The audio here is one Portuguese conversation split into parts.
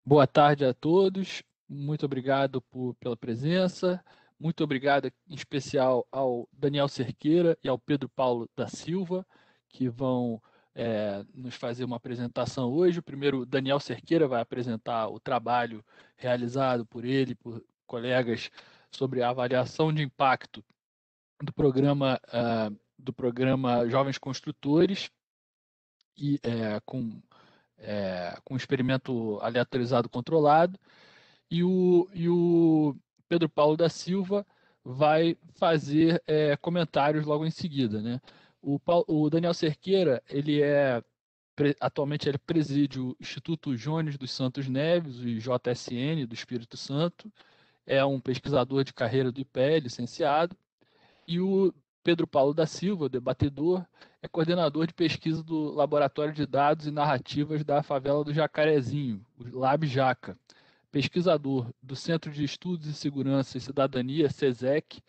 Boa tarde a todos, muito obrigado pela presença, muito obrigado em especial ao Daniel Cerqueira e ao Pedro Paulo da Silva, que vão nos fazer uma apresentação hoje. O primeiro, Daniel Cerqueira vai apresentar o trabalho realizado por ele, por colegas, sobre a avaliação de impacto do programa Jovens Construtores, e, com experimento aleatorizado controlado, e o Pedro Paulo da Silva vai fazer comentários logo em seguida, né? O Daniel Cerqueira, atualmente ele preside o Instituto Jones dos Santos Neves, o JSN do Espírito Santo, é um pesquisador de carreira do IPE, licenciado, e o Pedro Paulo da Silva, debatedor, é coordenador de pesquisa do Laboratório de Dados e Narrativas da Favela do Jacarezinho, o Lab Jaca, pesquisador do Centro de Estudos em Segurança e Cidadania, SESEC,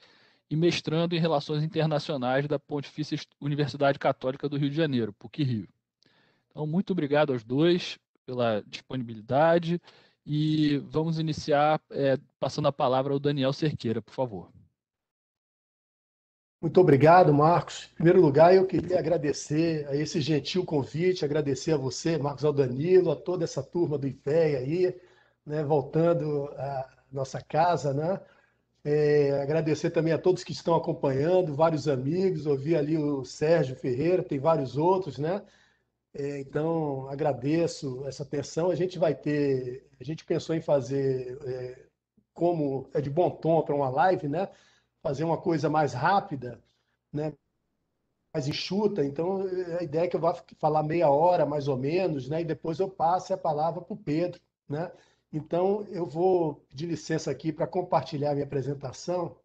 e mestrando em Relações Internacionais da Pontifícia Universidade Católica do Rio de Janeiro, PUC-Rio. Então, muito obrigado aos dois pela disponibilidade e vamos iniciar passando a palavra ao Daniel Cerqueira, por favor. Muito obrigado, Marcos. Em primeiro lugar, eu queria agradecer a esse gentil convite, agradecer a você, Marcos, ao Danilo, a toda essa turma do IPEA aí, né, voltando à nossa casa, né? Agradecer também a todos que estão acompanhando, vários amigos, ouvi ali o Sérgio Ferreira, tem vários outros, né? Então, agradeço essa atenção. A gente pensou em fazer, como é de bom tom para uma live, né? Fazer uma coisa mais rápida, né? Mais enxuta. Então, a ideia é que eu vá falar meia hora, mais ou menos, né? E depois eu passe a palavra para o Pedro, né? Então, eu vou pedir licença aqui para compartilhar minha apresentação.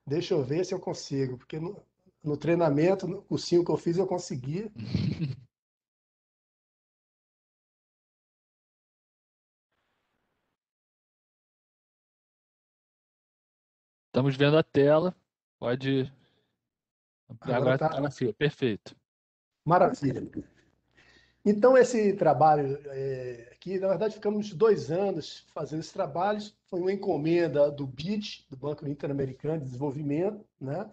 Deixa eu ver se eu consigo, porque no treinamento, no cursinho que eu fiz, eu consegui. Estamos vendo a tela, pode ampliar, Agora agora tá está na fila, perfeito. maravilha. Então, esse trabalho aqui, na verdade, ficamos 2 anos fazendo esse trabalho. Foi uma encomenda do BID, do Banco Interamericano de Desenvolvimento, né?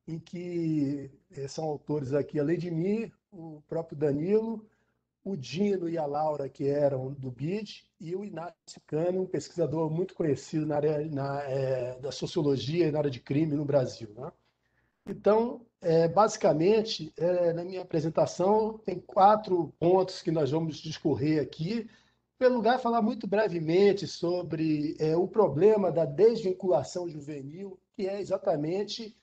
Em que são autores aqui, além de mim, o próprio Danilo, o Dino e a Laura, que eram do BID, e o Inácio Cano, um pesquisador muito conhecido na área da sociologia e na área de crime no Brasil, né? Então, basicamente, na minha apresentação, tem 4 pontos que nós vamos discorrer aqui. Em primeiro lugar, falar muito brevemente sobre o problema da desvinculação juvenil, que é exatamente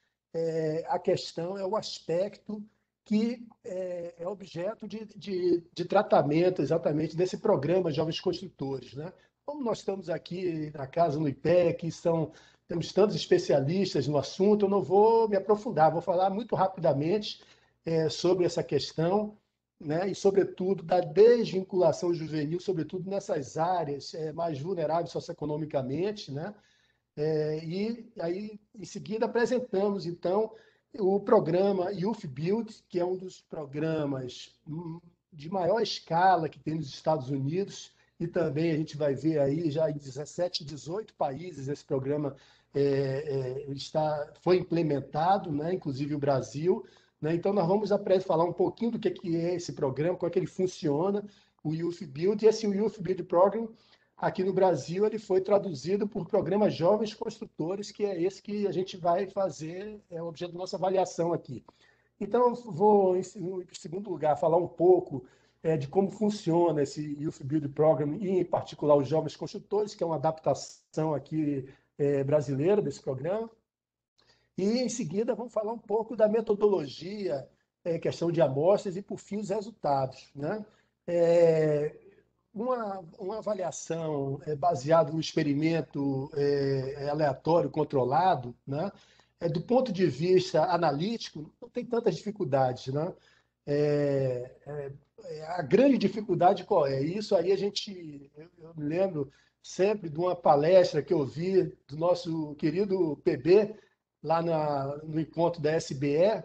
a questão, é o aspecto que é objeto de tratamento exatamente desse programa Jovens Construtores, né? Como nós estamos aqui na casa, no IPEC, temos tantos especialistas no assunto, eu não vou me aprofundar, vou falar muito rapidamente sobre essa questão, né? E, sobretudo, da desvinculação juvenil, sobretudo nessas áreas mais vulneráveis socioeconomicamente, né? E aí, em seguida, apresentamos, então, o programa Youth Build, que é um dos programas de maior escala que tem nos Estados Unidos, e também a gente vai ver aí já em 17, 18 países esse programa foi implementado, né? Inclusive o Brasil, né? Então, nós vamos falar um pouquinho do que é esse programa, como é que ele funciona, o Youth Build. E esse Youth Build Program, aqui no Brasil, ele foi traduzido por Programa Jovens Construtores, que é esse que a gente vai fazer, é o objeto da nossa avaliação aqui. Então, eu vou, em segundo lugar, falar um pouco de como funciona esse Youth Build Program, e, em particular, os Jovens Construtores, que é uma adaptação aqui brasileira desse programa. E, em seguida, vamos falar um pouco da metodologia, questão de amostras e, por fim, os resultados, né? Uma avaliação baseada no experimento aleatório controlado, né? Do ponto de vista analítico, não tem tantas dificuldades, né? A grande dificuldade qual é? Isso aí eu me lembro sempre de uma palestra que eu vi do nosso querido PB, lá no encontro da SBE,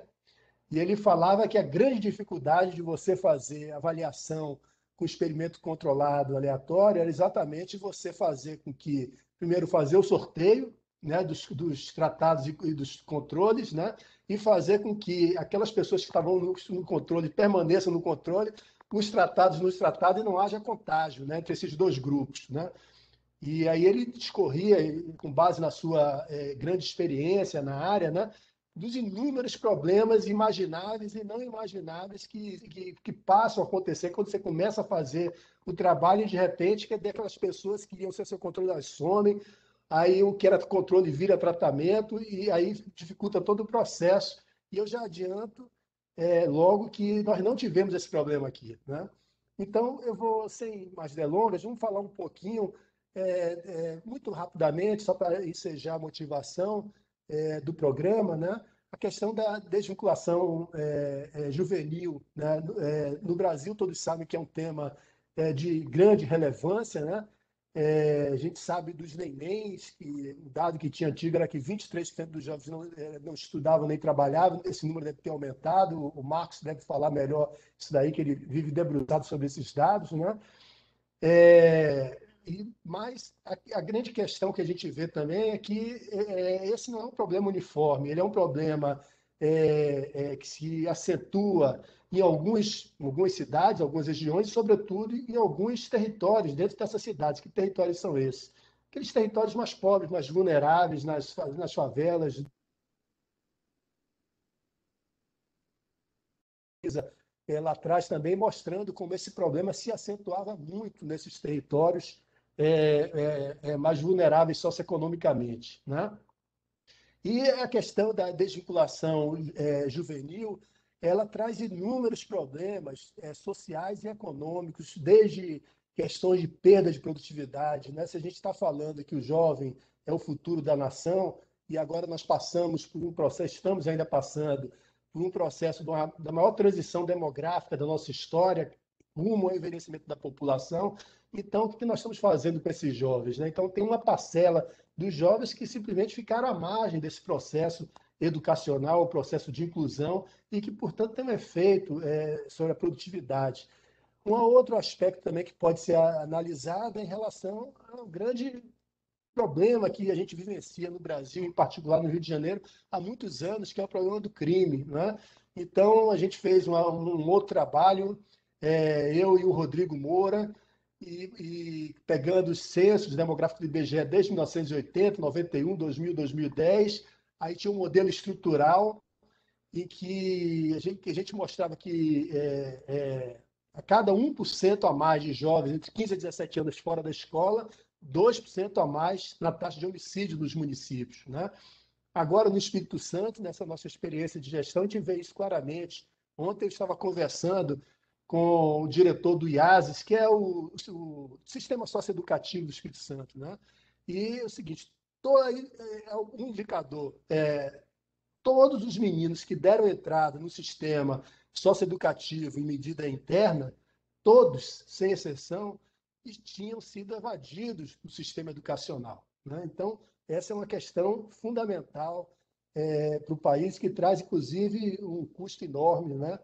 e ele falava que a grande dificuldade de você fazer avaliação com experimento controlado aleatório era exatamente você fazer com que, primeiro, fazer o sorteio, né, dos tratados e dos controles, né, e fazer com que aquelas pessoas que estavam no controle permaneçam no controle, os tratados nos tratados, e não haja contágio, né, entre esses dois grupos, né? E aí ele discorria, com base na sua grande experiência na área, né, dos inúmeros problemas imagináveis e não imagináveis que passam a acontecer quando você começa a fazer o trabalho e, de repente, que é daquelas pessoas que iam ser seu controle, elas somem, aí o que era controle vira tratamento e aí dificulta todo o processo. E eu já adianto logo que nós não tivemos esse problema aqui, né? Então, eu vou, sem mais delongas, vamos falar um pouquinho, muito rapidamente, só para ensejar a motivação do programa, né? A questão da desvinculação juvenil, né? No Brasil, todos sabem que é um tema de grande relevância, né? A gente sabe dos nenéns, que o dado que tinha antigo era que 23% dos jovens não estudavam nem trabalhavam, esse número deve ter aumentado, o Marcos deve falar melhor isso daí, que ele vive debruçado sobre esses dados, né? Mas a grande questão que a gente vê também é que esse não é um problema uniforme, ele é um problema que se acentua em algumas cidades, algumas regiões, e, sobretudo, em alguns territórios dentro dessas cidades. Que territórios são esses? Aqueles territórios mais pobres, mais vulneráveis, nas favelas, lá atrás também, mostrando como esse problema se acentuava muito nesses territórios mais vulneráveis socioeconomicamente, né? E a questão da desvinculação juvenil, ela traz inúmeros problemas sociais e econômicos, desde questões de perda de produtividade, né? Se a gente está falando que o jovem é o futuro da nação, e agora nós passamos por um processo, estamos ainda passando por um processo da maior transição demográfica da nossa história, rumo ao envelhecimento da população. Então, o que nós estamos fazendo com esses jovens, né? Então, tem uma parcela dos jovens que simplesmente ficaram à margem desse processo educacional, o processo de inclusão, e que, portanto, tem um efeito sobre a produtividade. Um outro aspecto também que pode ser analisado é em relação ao grande problema que a gente vivencia no Brasil, em particular no Rio de Janeiro, há muitos anos, que é o problema do crime, né? Então, a gente fez um outro trabalho, eu e o Rodrigo Moura, e pegando os censos demográficos do IBGE desde 1980, 91, 2000, 2010, aí tinha um modelo estrutural em que a gente mostrava que a cada 1% a mais de jovens entre 15 e 17 anos fora da escola, 2% a mais na taxa de homicídio nos municípios, né? Agora, no Espírito Santo, nessa nossa experiência de gestão, a gente vê isso claramente. Ontem eu estava conversando com o diretor do IASES, que é o Sistema Socioeducativo do Espírito Santo, né? E é o seguinte, um indicador, todos os meninos que deram entrada no sistema socioeducativo em medida interna, todos, sem exceção, tinham sido evadidos do sistema educacional, né? Então, essa é uma questão fundamental para o país, que traz, inclusive, um custo enorme, né?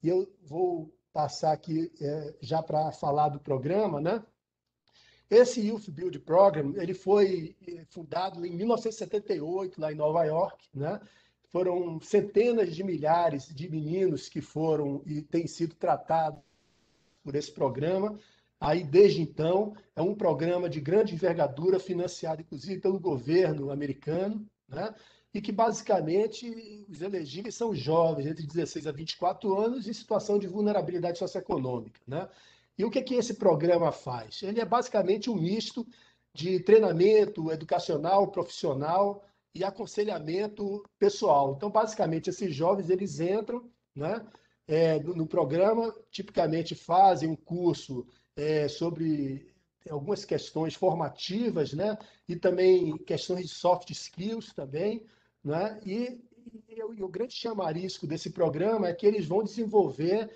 E eu vou passar aqui já para falar do programa, né? Esse Youth Build Program, ele foi fundado em 1978, lá em Nova York, né? Foram centenas de milhares de meninos que foram e têm sido tratados por esse programa. Aí, desde então, é um programa de grande envergadura, financiado, inclusive, pelo governo americano, né? E que, basicamente, os elegíveis são jovens, entre 16 a 24 anos, em situação de vulnerabilidade socioeconômica, né? E o que esse programa faz? Ele é basicamente um misto de treinamento educacional, profissional e aconselhamento pessoal. Então, basicamente, esses jovens, eles entram, né, no programa, tipicamente fazem um curso sobre algumas questões formativas, né, e também questões de soft skills também, né, e o grande chamarisco desse programa é que eles vão desenvolver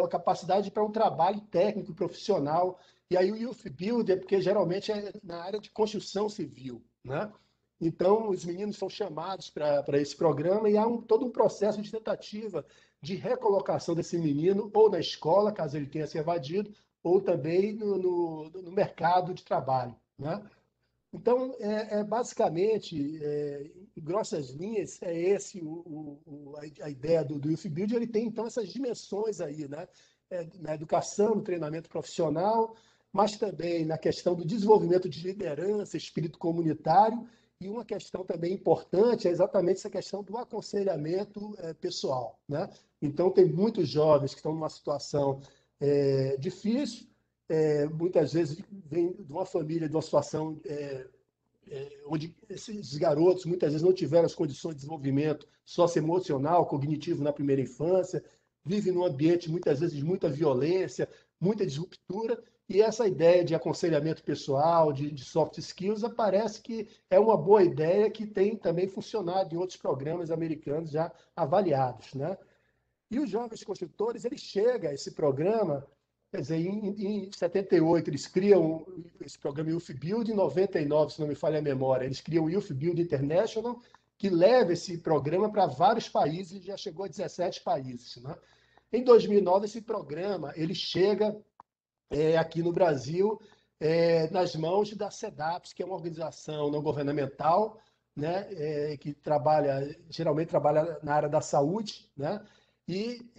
a capacidade para um trabalho técnico profissional. E aí o Youth Builder, porque geralmente é na área de construção civil, né? Então, os meninos são chamados para esse programa e há todo um processo de tentativa de recolocação desse menino, ou na escola, caso ele tenha se evadido, ou também no mercado de trabalho, né? Então, basicamente, em grossas linhas, é esse a ideia do Youth Build. Ele tem, então, essas dimensões aí, né? Na educação, no treinamento profissional, mas também na questão do desenvolvimento de liderança, espírito comunitário, e uma questão também importante é exatamente essa questão do aconselhamento pessoal, né? Então, tem muitos jovens que estão numa situação difícil, muitas vezes vem de uma família, de uma situação onde esses garotos muitas vezes não tiveram as condições de desenvolvimento socioemocional, cognitivo na primeira infância, vivem num ambiente muitas vezes de muita violência, muita disruptura, e essa ideia de aconselhamento pessoal, de soft skills, parece que é uma boa ideia que tem também funcionado em outros programas americanos já avaliados, né? E os jovens construtores, eles chegam a esse programa, quer dizer, em 78 eles criam esse programa Youth Build, em 99, se não me falha a memória, eles criam o Youth Build International, que leva esse programa para vários países, já chegou a 17 países, né? Em 2009, esse programa ele chega aqui no Brasil nas mãos da SEDAPS, que é uma organização não governamental, né, que geralmente trabalha na área da saúde, né, e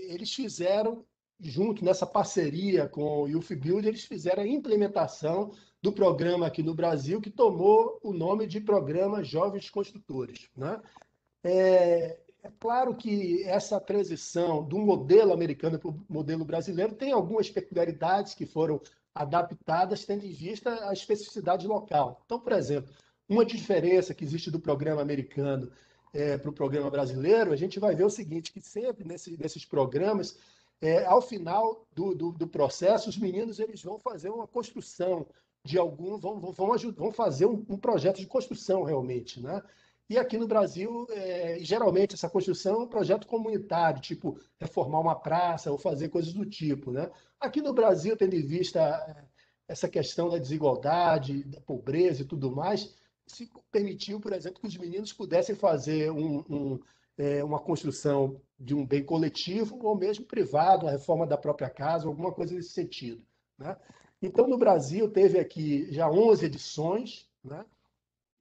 eles fizeram, junto nessa parceria com o Youth Build, eles fizeram a implementação do programa aqui no Brasil, que tomou o nome de Programa Jovens Construtores, né? É claro que essa transição do modelo americano para o modelo brasileiro tem algumas peculiaridades que foram adaptadas, tendo em vista a especificidade local. Então, por exemplo, uma diferença que existe do programa americano para o programa brasileiro, a gente vai ver o seguinte, que sempre nesses programas, ao final do processo, os meninos eles vão fazer uma construção de algum, vão fazer um projeto de construção realmente, né? E aqui no Brasil, geralmente, essa construção é um projeto comunitário, tipo reformar uma praça ou fazer coisas do tipo, né? Aqui no Brasil, tendo em vista essa questão da desigualdade, da pobreza e tudo mais, se permitiu, por exemplo, que os meninos pudessem fazer uma construção de um bem coletivo ou mesmo privado, a reforma da própria casa, alguma coisa nesse sentido, né? Então, no Brasil, teve aqui já 11 edições, né?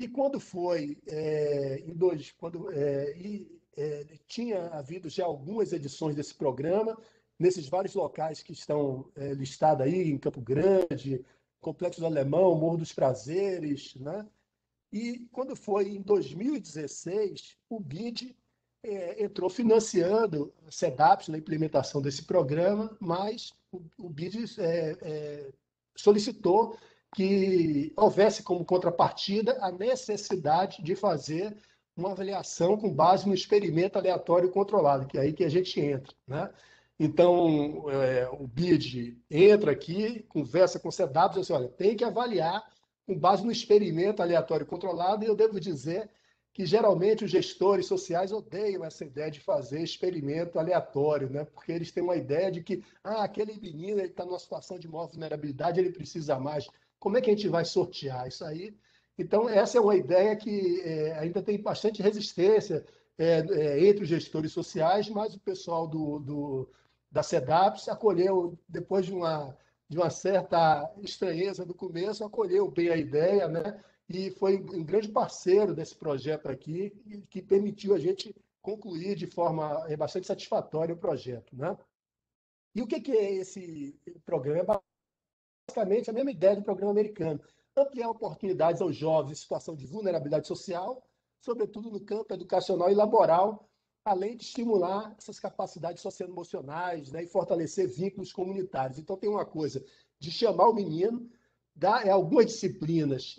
E quando foi tinha havido já algumas edições desse programa, nesses vários locais que estão listados aí, em Campo Grande, Complexo do Alemão, Morro dos Prazeres, né? E quando foi em 2016, o BID entrou financiando a SEDAPS na implementação desse programa, mas o BID solicitou que houvesse como contrapartida a necessidade de fazer uma avaliação com base no experimento aleatório controlado, que é aí que a gente entra, né? Então, o BID entra aqui, conversa com o SEDAPS e diz assim, olha, tem que avaliar com base no experimento aleatório controlado, e eu devo dizer que geralmente os gestores sociais odeiam essa ideia de fazer experimento aleatório, né? Porque eles têm uma ideia de que aquele menino está numa situação de maior vulnerabilidade, ele precisa mais. Como é que a gente vai sortear isso aí? Então, essa é uma ideia que ainda tem bastante resistência entre os gestores sociais, mas o pessoal da SEDAPS acolheu, depois de uma certa estranheza no começo, acolheu bem a ideia, né? E foi um grande parceiro desse projeto aqui, que permitiu a gente concluir de forma bastante satisfatória o projeto, né? E o que é esse programa? Basicamente a mesma ideia do programa americano: ampliar oportunidades aos jovens em situação de vulnerabilidade social, sobretudo no campo educacional e laboral, além de estimular essas capacidades socioemocionais, né, e fortalecer vínculos comunitários. Então, tem uma coisa de chamar o menino, dar algumas disciplinas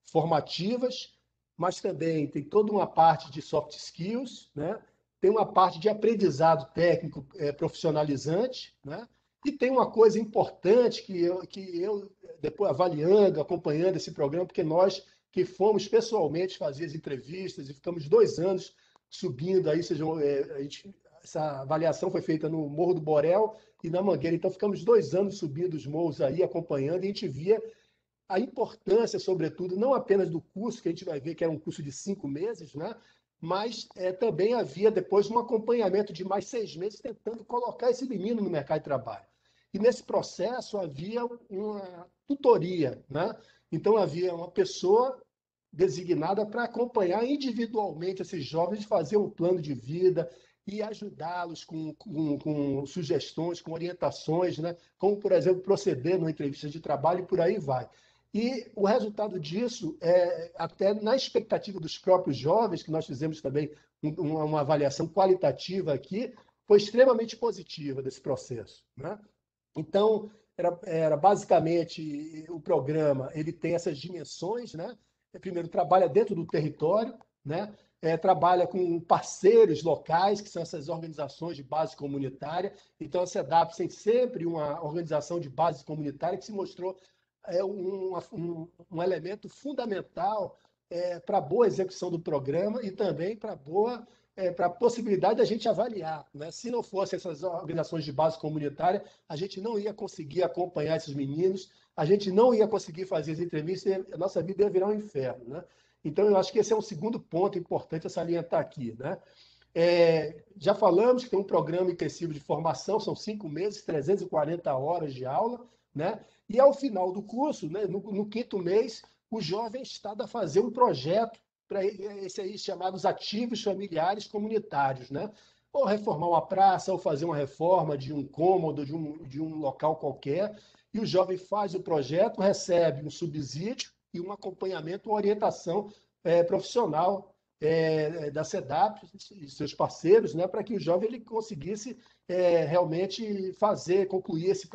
formativas, mas também tem toda uma parte de soft skills, né? Tem uma parte de aprendizado técnico profissionalizante, né? E tem uma coisa importante que eu, depois avaliando, acompanhando esse programa, porque nós que fomos pessoalmente fazer as entrevistas e ficamos 2 anos subindo aí, essa avaliação foi feita no Morro do Borel e na Mangueira, então ficamos 2 anos subindo os morros aí, acompanhando, e a gente via a importância, sobretudo, não apenas do curso, que a gente vai ver que era um curso de 5 meses, né? mas também havia depois um acompanhamento de mais 6 meses tentando colocar esse menino no mercado de trabalho. E nesse processo havia uma tutoria, né? Então havia uma pessoa designada para acompanhar individualmente esses jovens, fazer um plano de vida e ajudá-los com sugestões, com orientações, né? Como, por exemplo, proceder numa entrevista de trabalho e por aí vai. E o resultado disso, até na expectativa dos próprios jovens, que nós fizemos também uma avaliação qualitativa aqui, foi extremamente positiva desse processo, né? Então, era basicamente o programa, ele tem essas dimensões, né? Primeiro, trabalha dentro do território, né? Trabalha com parceiros locais, que são essas organizações de base comunitária. Então, a SEDAP tem sempre uma organização de base comunitária que se mostrou um elemento fundamental para a boa execução do programa e também para a possibilidade da gente avaliar, né? Se não fossem essas organizações de base comunitária, a gente não ia conseguir acompanhar esses meninos, a gente não ia conseguir fazer as entrevistas, a nossa vida ia virar um inferno, né? Então, eu acho que esse é um segundo ponto importante a salientar aqui, né? Já falamos que tem um programa intensivo de formação, são 5 meses, 340 horas de aula, né? E ao final do curso, né, no quinto mês, o jovem está a fazer um projeto para esse aí chamados ativos familiares comunitários, né? Ou reformar uma praça, ou fazer uma reforma de um cômodo, de um local qualquer, e o jovem faz o projeto, recebe um subsídio e um acompanhamento, uma orientação profissional da SEDAP e seus parceiros, né, para que o jovem ele conseguisse realmente concluir esse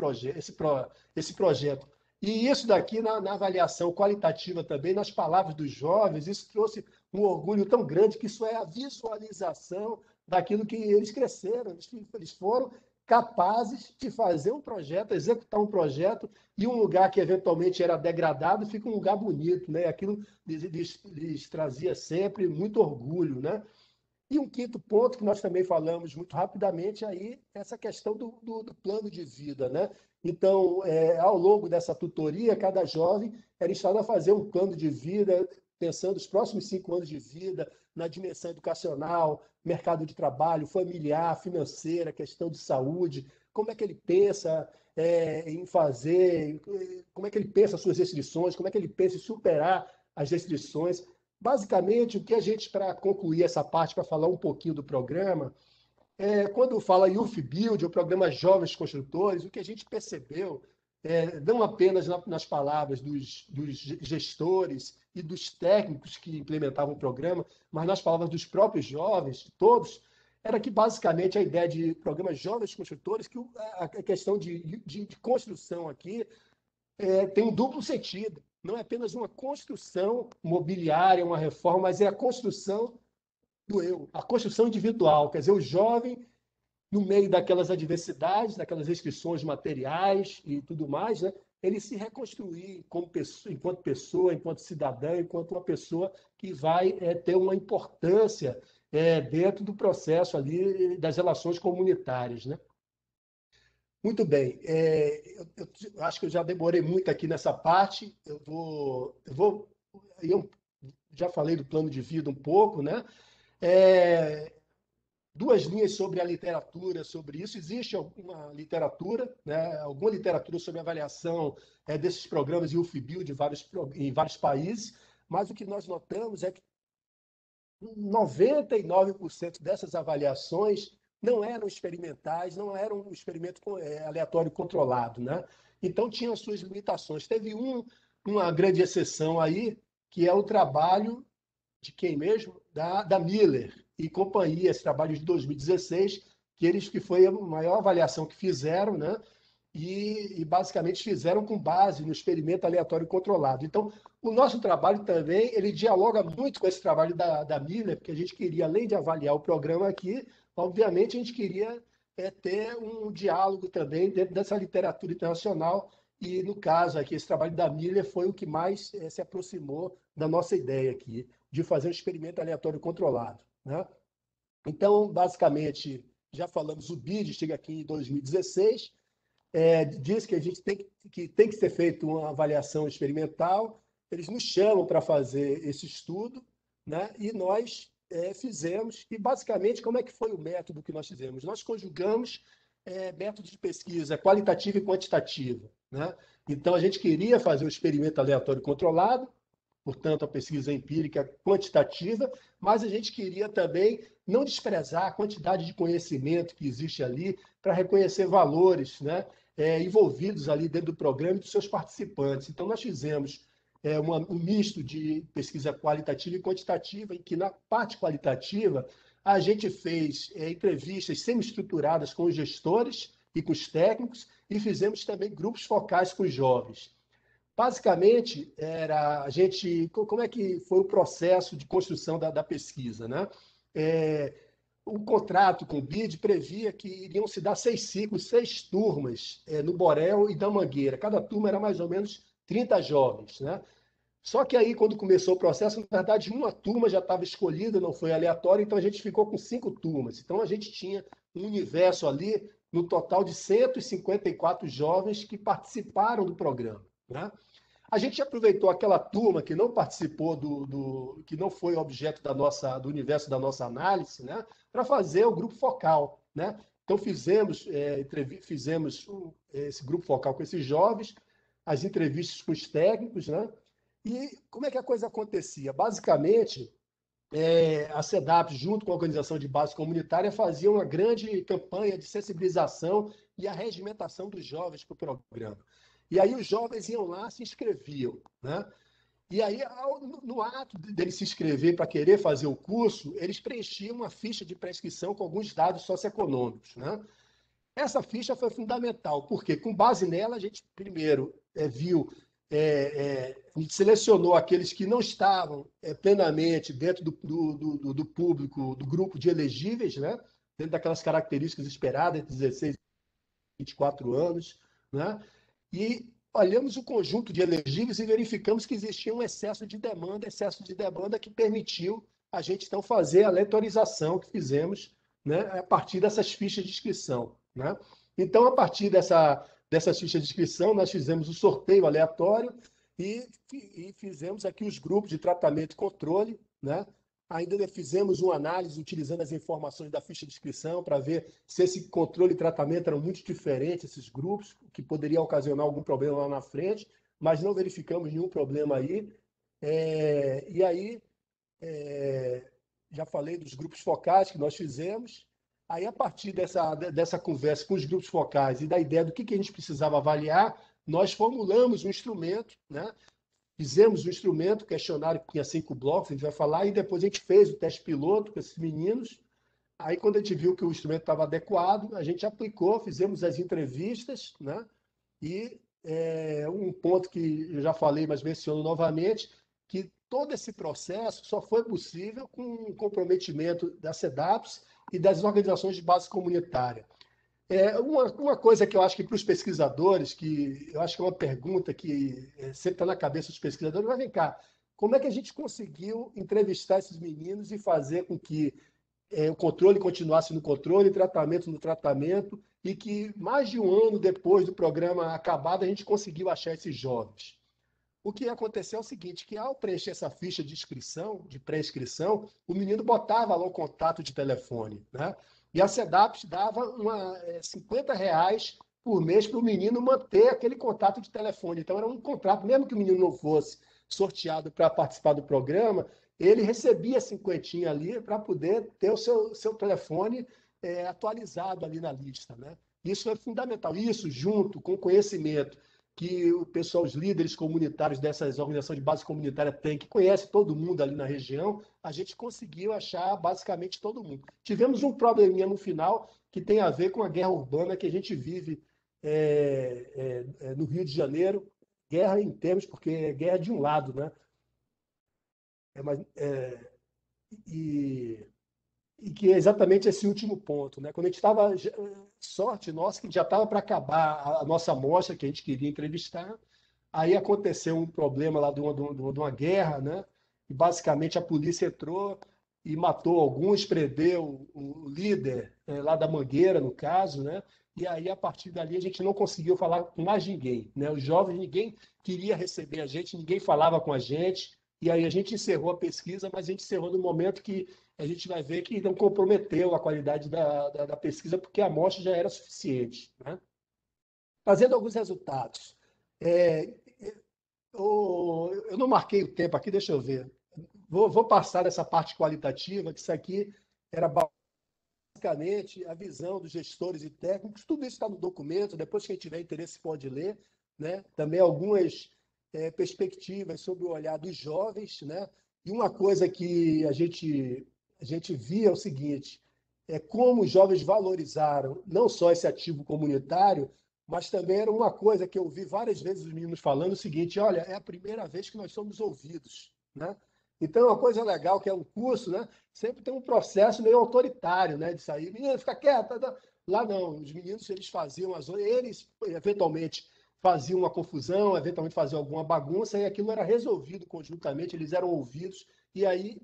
projeto. E isso daqui, na avaliação qualitativa também, nas palavras dos jovens, isso trouxe um orgulho tão grande que isso é a visualização daquilo que eles cresceram. Eles foram capazes de fazer um projeto, executar um projeto, e um lugar que eventualmente era degradado fica um lugar bonito, né? Aquilo lhes trazia sempre muito orgulho, né? E um quinto ponto que nós também falamos muito rapidamente aí, essa questão do plano de vida, né? Então, ao longo dessa tutoria, cada jovem era instado a fazer um plano de vida, pensando os próximos 5 anos de vida, na dimensão educacional, mercado de trabalho, familiar, financeira, questão de saúde, como é que ele pensa em fazer, como é que ele pensa as suas restrições, como é que ele pensa em superar as restrições. Basicamente, o que a gente, para concluir essa parte, para falar um pouquinho do programa, quando fala Youth Build, o programa Jovens Construtores, o que a gente percebeu, não apenas nas palavras dos gestores e dos técnicos que implementavam o programa, mas nas palavras dos próprios jovens, todos, era que basicamente a ideia de programa Jovens Construtores, que a questão de construção aqui tem um duplo sentido. Não é apenas uma construção mobiliária, uma reforma, mas é a construção do eu, a construção individual. Quer dizer, o jovem, no meio daquelas adversidades, daquelas restrições materiais e tudo mais, né, ele se reconstruir como pessoa, enquanto cidadão, enquanto uma pessoa que vai ter uma importância dentro do processo ali das relações comunitárias, né? Muito bem. Eu acho que eu já demorei muito aqui nessa parte. Eu já falei do plano de vida um pouco, né? É, 2 linhas sobre a literatura sobre isso. Existe alguma literatura, né? Alguma literatura sobre avaliação desses programas Youth Build em vários países, mas o que nós notamos é que 99% dessas avaliações não eram experimentais, não eram um experimento aleatório controlado, né? Então tinha as suas limitações. Teve uma grande exceção aí, que é o trabalho de quem mesmo? Da Miller e companhia, esse trabalho de 2016, que foi a maior avaliação que fizeram, né? E basicamente fizeram com base no experimento aleatório controlado. Então, o nosso trabalho também, ele dialoga muito com esse trabalho da Miller, porque a gente queria, além de avaliar o programa aqui, obviamente a gente queria ter um diálogo também dentro dessa literatura internacional, e no caso aqui, esse trabalho da Miller foi o que mais se aproximou da nossa ideia aqui, de fazer um experimento aleatório controlado, né? Então, basicamente, já falamos, o BID chega aqui em 2016, diz que a gente tem que ser feito uma avaliação experimental, eles nos chamam para fazer esse estudo, né? E nós fizemos, e basicamente como é que foi o método que nós fizemos? Nós conjugamos métodos de pesquisa qualitativa e quantitativa, né? Então, a gente queria fazer um experimento aleatório controlado, portanto, a pesquisa empírica quantitativa, mas a gente queria também não desprezar a quantidade de conhecimento que existe ali para reconhecer valores, né, envolvidos ali dentro do programa e dos seus participantes. Então, nós fizemos um misto de pesquisa qualitativa e quantitativa, em que na parte qualitativa a gente fez entrevistas semi-estruturadas com os gestores e com os técnicos e fizemos também grupos focais com os jovens. Basicamente, como é que foi o processo de construção da pesquisa, né? O contrato com o BID previa que iriam se dar 6 ciclos, 6 turmas no Borel e da Mangueira. Cada turma era mais ou menos 30 jovens, né? Só que aí, quando começou o processo, na verdade, uma turma já estava escolhida, não foi aleatório, então a gente ficou com 5 turmas. Então a gente tinha um universo ali, no total de 154 jovens que participaram do programa, né? A gente aproveitou aquela turma que não participou que não foi objeto do universo da nossa análise, né, para fazer o grupo focal, né? Então fizemos esse grupo focal com esses jovens, as entrevistas com os técnicos, né? E como é que a coisa acontecia? Basicamente, a SEDAP, junto com a organização de base comunitária, fazia uma grande campanha de sensibilização e arregimentação dos jovens para o programa. E aí os jovens iam lá, se inscreviam, né? E aí, no ato deles se inscrever para querer fazer o curso, eles preenchiam uma ficha de prescrição com alguns dados socioeconômicos, né? Essa ficha foi fundamental, porque com base nela a gente primeiro viu, a gente selecionou aqueles que não estavam plenamente dentro do público, do grupo de elegíveis, né? Dentro daquelas características esperadas, entre 16 e 24 anos, né? E olhamos o conjunto de elegíveis e verificamos que existia um excesso de demanda que permitiu a gente então fazer a leitorização que fizemos, né, a partir dessas fichas de inscrição, né? Então, a partir dessas fichas de inscrição, nós fizemos o sorteio aleatório e fizemos aqui os grupos de tratamento e controle, né? Ainda fizemos uma análise utilizando as informações da ficha de inscrição para ver se esse controle e tratamento eram muito diferentes, esses grupos, que poderia ocasionar algum problema lá na frente, mas não verificamos nenhum problema aí. E aí, já falei dos grupos focais que nós fizemos. Aí, a partir dessa conversa com os grupos focais e da ideia do que a gente precisava avaliar, nós formulamos um instrumento, né? Fizemos o instrumento, o questionário que tinha 5 blocos, a gente vai falar, e depois a gente fez o teste piloto com esses meninos. Aí, quando a gente viu que o instrumento estava adequado, a gente aplicou, fizemos as entrevistas, né? E um ponto que eu já falei, mas menciono novamente, que todo esse processo só foi possível com o comprometimento da SEDAPS e das organizações de base comunitária. Uma coisa que eu acho que para os pesquisadores, que eu acho que é uma pergunta que sempre está na cabeça dos pesquisadores, mas vem cá, como é que a gente conseguiu entrevistar esses meninos e fazer com que o controle continuasse no controle, o tratamento no tratamento, e que mais de um ano depois do programa acabado, a gente conseguiu achar esses jovens? O que aconteceu é o seguinte, que ao preencher essa ficha de inscrição, de pré-inscrição, o menino botava lá o contato de telefone, né? E a SEDAPS dava R$ 50 por mês para o menino manter aquele contato de telefone. Então, era um contrato, mesmo que o menino não fosse sorteado para participar do programa, ele recebia 50 ali para poder ter o seu telefone atualizado ali na lista, né? Isso é fundamental. Isso, junto com o conhecimento que o pessoal, os líderes comunitários dessas organizações de base comunitária têm, que conhece todo mundo ali na região, a gente conseguiu achar basicamente todo mundo. Tivemos um probleminha no final que tem a ver com a guerra urbana que a gente vive no Rio de Janeiro, guerra em termos, porque é guerra de um lado, né? E que é exatamente esse último ponto, né? Quando a gente estava, sorte nossa, que já estava para acabar a nossa amostra que a gente queria entrevistar, aí aconteceu um problema lá de uma guerra, né? E basicamente a polícia entrou e matou alguns, prendeu o líder lá da Mangueira, no caso, né? E aí, a partir dali, a gente não conseguiu falar com mais ninguém, né? Os jovens, ninguém queria receber a gente, ninguém falava com a gente. E aí a gente encerrou a pesquisa, mas a gente encerrou no momento que a gente vai ver que não comprometeu a qualidade da pesquisa, porque a amostra já era suficiente, né? Fazendo alguns resultados. É, eu não marquei o tempo aqui, deixa eu ver. Vou passar essa parte qualitativa, que isso aqui era basicamente a visão dos gestores e técnicos. Tudo isso está no documento, depois quem tiver interesse pode ler, né? Também algumas perspectivas sobre o olhar dos jovens, né? E uma coisa que a gente via é o seguinte, é como os jovens valorizaram não só esse ativo comunitário, mas também era uma coisa que eu vi várias vezes os meninos falando o seguinte, olha, é a primeira vez que nós somos ouvidos, né? Então, uma coisa legal que é um curso, né? Sempre tem um processo meio autoritário, né? De sair, menino, fica quieto. Tá? Lá não, os meninos eles faziam eles eventualmente faziam uma confusão, eventualmente faziam alguma bagunça, e aquilo era resolvido conjuntamente, eles eram ouvidos, e aí,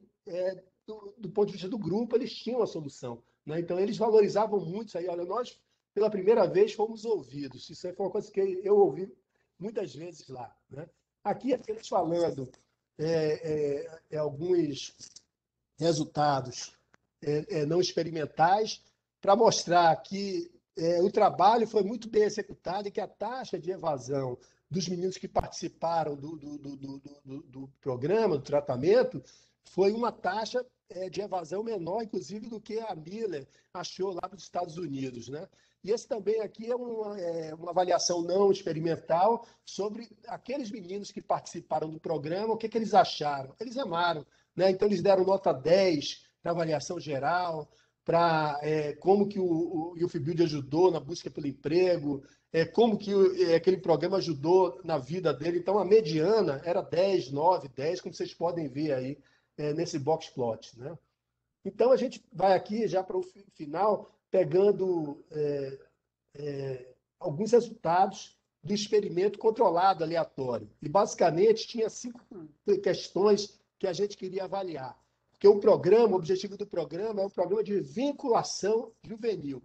do ponto de vista do grupo, eles tinham a solução. Né? Então, eles valorizavam muito isso aí. Olha, nós, pela primeira vez, fomos ouvidos. Isso aí foi uma coisa que eu ouvi muitas vezes lá. Né? Aqui, eles falando alguns resultados não experimentais para mostrar que o trabalho foi muito bem executado e que a taxa de evasão dos meninos que participaram do programa, do tratamento, foi uma taxa de evasão menor, inclusive, do que a Miller achou lá nos Estados Unidos, né? E esse também aqui é uma avaliação não experimental sobre aqueles meninos que participaram do programa, o que eles acharam. Eles amaram, né? Então, eles deram nota 10 para avaliação geral, para como que o UFBuild ajudou na busca pelo emprego, como que aquele programa ajudou na vida dele. Então, a mediana era 10, 9, 10, como vocês podem ver aí nesse box plot, né? Então, a gente vai aqui já para o final, pegando alguns resultados do experimento controlado aleatório. E, basicamente, tinha 5 questões que a gente queria avaliar. Porque o objetivo do programa é um programa de vinculação juvenil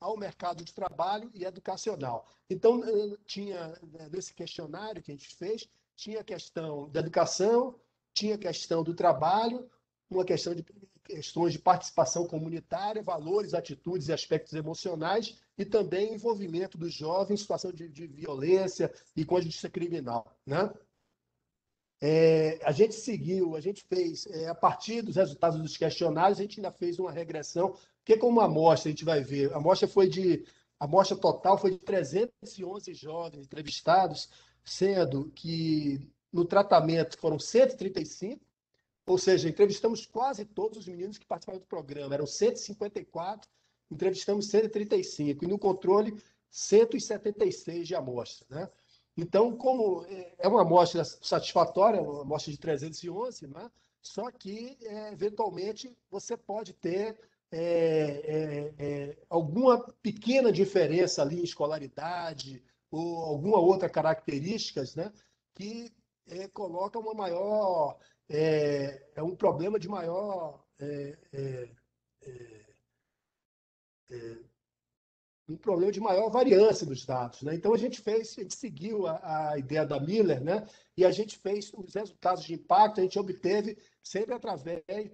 ao mercado de trabalho e educacional. Então, tinha, nesse questionário que a gente fez, tinha a questão da educação, tinha a questão do trabalho, uma questão de questões de participação comunitária, valores, atitudes e aspectos emocionais, e também envolvimento dos jovens em situação de violência e com a justiça criminal, né? A gente fez, a partir dos resultados dos questionários, a gente ainda fez uma regressão, porque como amostra, a gente vai ver, a amostra total foi de 311 jovens entrevistados, sendo que no tratamento foram 135, ou seja, entrevistamos quase todos os meninos que participaram do programa, eram 154, entrevistamos 135, e no controle, 176 de amostra, né? Então, como é uma amostra satisfatória, uma amostra de 311, né? Só que, eventualmente, você pode ter alguma pequena diferença ali em escolaridade ou alguma outra característica, né? Que coloca uma maior... um problema de maior... um problema de maior variância dos dados, né? Então a gente seguiu a ideia da Miller, né? E a gente fez os resultados de impacto, a gente obteve sempre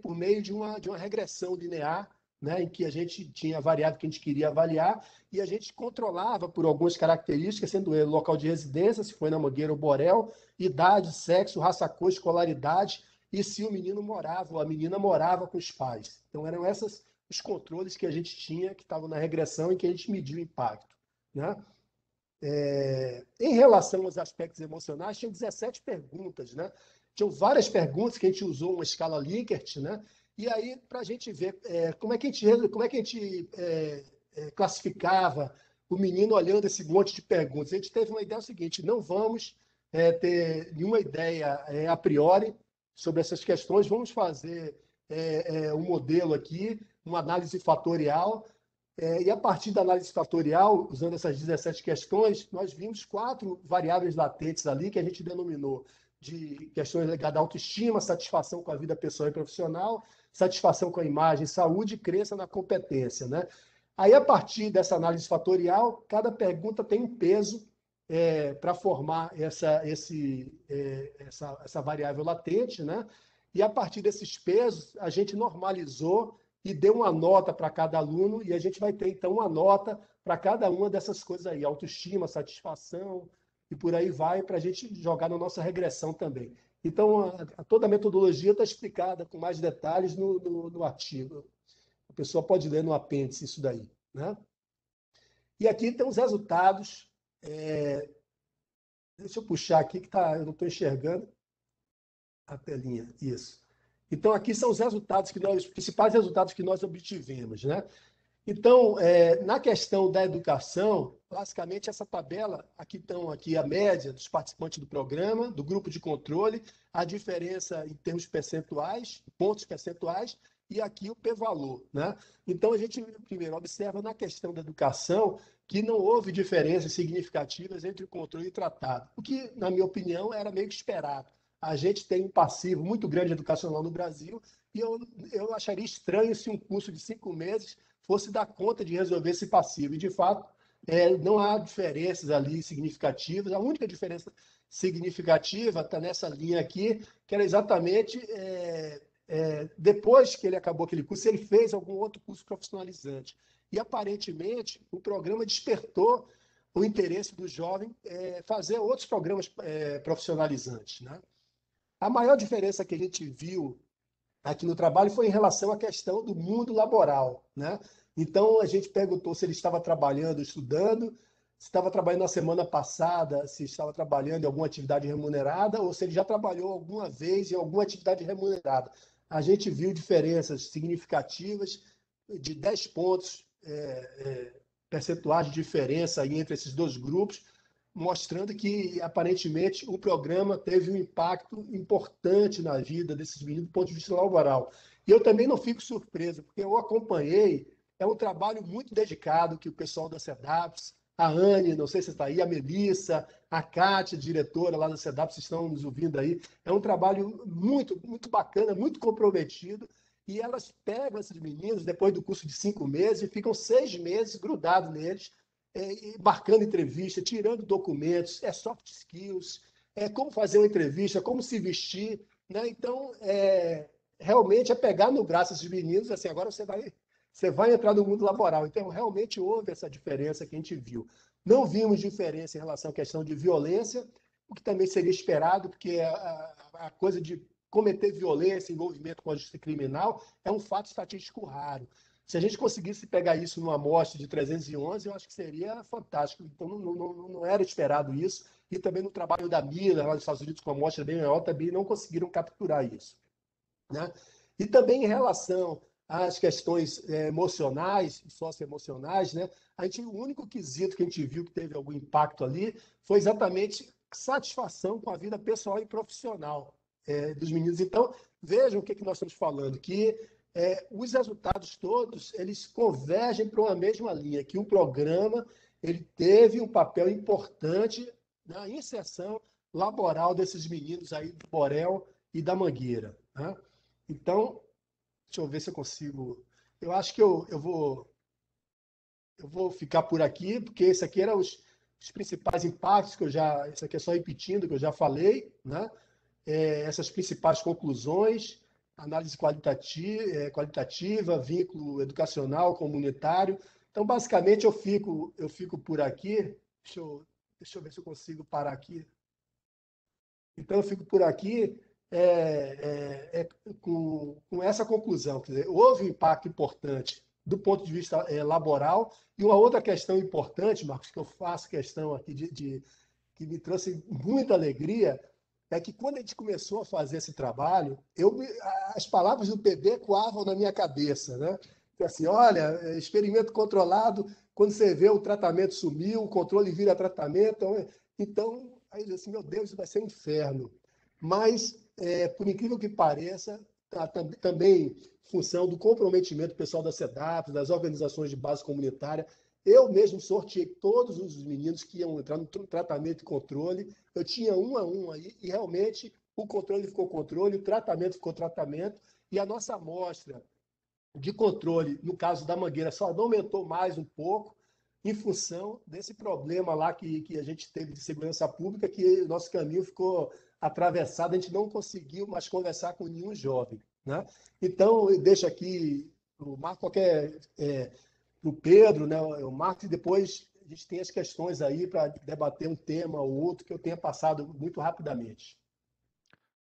por meio de uma regressão linear, né? Em que a gente tinha a variável que a gente queria avaliar e a gente controlava por algumas características, sendo ele local de residência, se foi na Mangueira ou Borel, idade, sexo, raça, cor, escolaridade e se o menino morava ou a menina morava com os pais. Então eram essas os controles que a gente tinha, que estavam na regressão e que a gente mediu o impacto, né? Em relação aos aspectos emocionais, tinham 17 perguntas, né? Tinham várias perguntas que a gente usou uma escala Likert, né? E aí, para a gente ver como é que a gente classificava o menino olhando esse monte de perguntas. A gente teve uma ideia seguinte, não vamos ter nenhuma ideia a priori sobre essas questões, vamos fazer um modelo aqui, uma análise fatorial, e a partir da análise fatorial, usando essas 17 questões, nós vimos 4 variáveis latentes ali, que a gente denominou de questões ligadas à autoestima, satisfação com a vida pessoal e profissional, satisfação com a imagem, saúde e crença na competência, né? Aí, a partir dessa análise fatorial, cada pergunta tem um peso para formar essa variável latente, né? E a partir desses pesos, a gente normalizou e deu uma nota para cada aluno, e a gente vai ter, então, uma nota para cada uma dessas coisas aí, autoestima, satisfação, e por aí vai, para a gente jogar na nossa regressão também. Então, toda a metodologia está explicada com mais detalhes no artigo. A pessoa pode ler no apêndice isso daí, né? E aqui tem os resultados. Deixa eu puxar aqui, que eu não estou enxergando a telinha. Isso. Então, aqui são os resultados os principais resultados que nós obtivemos, né? Então, na questão da educação, basicamente essa tabela, aqui estão aqui a média dos participantes do programa, do grupo de controle, a diferença em termos percentuais, pontos percentuais, e aqui o p-valor, né? Então, a gente primeiro observa na questão da educação que não houve diferenças significativas entre o controle e o tratado, o que, na minha opinião, era meio que esperado. A gente tem um passivo muito grande educacional no Brasil, e eu acharia estranho se um curso de 5 meses fosse dar conta de resolver esse passivo. E, de fato, não há diferenças ali significativas. A única diferença significativa está nessa linha aqui, que era exatamente depois que ele acabou aquele curso, ele fez algum outro curso profissionalizante. E, aparentemente, o programa despertou o interesse do jovem fazer outros programas profissionalizantes, né? A maior diferença que a gente viu aqui no trabalho foi em relação à questão do mundo laboral, né? Então, a gente perguntou se ele estava trabalhando, estudando, se estava trabalhando na semana passada, se estava trabalhando em alguma atividade remunerada ou se ele já trabalhou alguma vez em alguma atividade remunerada. A gente viu diferenças significativas de 10 pontos percentuais de diferença aí entre esses dois grupos, mostrando que, aparentemente, o programa teve um impacto importante na vida desses meninos do ponto de vista laboral. E eu também não fico surpreso, porque eu acompanhei, é um trabalho muito dedicado que o pessoal da SEDAPS, a Anne, não sei se está aí, a Melissa, a Kátia, diretora lá da SEDAPS, estão nos ouvindo aí, é um trabalho muito, muito bacana, muito comprometido, e elas pegam esses meninos, depois do curso de 5 meses, e ficam 6 meses grudados neles, marcando entrevista, tirando documentos, soft skills, como fazer uma entrevista, como se vestir, né? Então, realmente é pegar no braço esses meninos, assim, agora você vai entrar no mundo laboral. Então, realmente houve essa diferença que a gente viu. Não vimos diferença em relação à questão de violência, o que também seria esperado, porque a coisa de cometer violência, envolvimento com a justiça criminal, é um fato estatístico raro. Se a gente conseguisse pegar isso numa amostra de 311, eu acho que seria fantástico. Então, não era esperado isso. E também no trabalho da Miller, lá nos Estados Unidos, com a amostra bem maior, também não conseguiram capturar isso, né? E também em relação às questões emocionais, socioemocionais, né? O único quesito que a gente viu que teve algum impacto ali foi exatamente satisfação com a vida pessoal e profissional dos meninos. Então, vejam o que nós estamos falando, que os resultados todos, eles convergem para uma mesma linha, que o programa ele teve um papel importante na inserção laboral desses meninos aí do Borel e da Mangueira, né? Então, deixa eu ver se eu consigo. Eu acho que eu vou ficar por aqui, porque esse aqui eram os principais impactos que isso aqui é só repetindo, que eu já falei, né? Essas principais conclusões, análise qualitativa, vínculo educacional, comunitário. Então, basicamente, eu fico por aqui. Deixa eu ver se eu consigo parar aqui. Então, eu fico por aqui com essa conclusão. Quer dizer, houve um impacto importante do ponto de vista laboral. E uma outra questão importante, Marcos, que eu faço questão aqui que me trouxe muita alegria, é que quando a gente começou a fazer esse trabalho, as palavras do PB ecoavam na minha cabeça, né? Então, assim, olha, experimento controlado, quando você vê o tratamento sumiu, o controle vira tratamento. Então, aí assim, meu Deus, isso vai ser um inferno. Mas, por incrível que pareça, também em função do comprometimento do pessoal da SEDAP, das organizações de base comunitária, eu mesmo sorteei todos os meninos que iam entrar no tratamento e controle. Eu tinha um a um aí, e realmente o controle ficou controle, o tratamento ficou tratamento, e a nossa amostra de controle, no caso da Mangueira, só aumentou mais um pouco, em função desse problema lá que a gente teve de segurança pública, que o nosso caminho ficou atravessada, a gente não conseguiu mais conversar com nenhum jovem, né? Então, eu deixo aqui o Marco qualquer para o Pedro, né? O Marco, e depois a gente tem as questões aí para debater um tema ou outro que eu tenha passado muito rapidamente.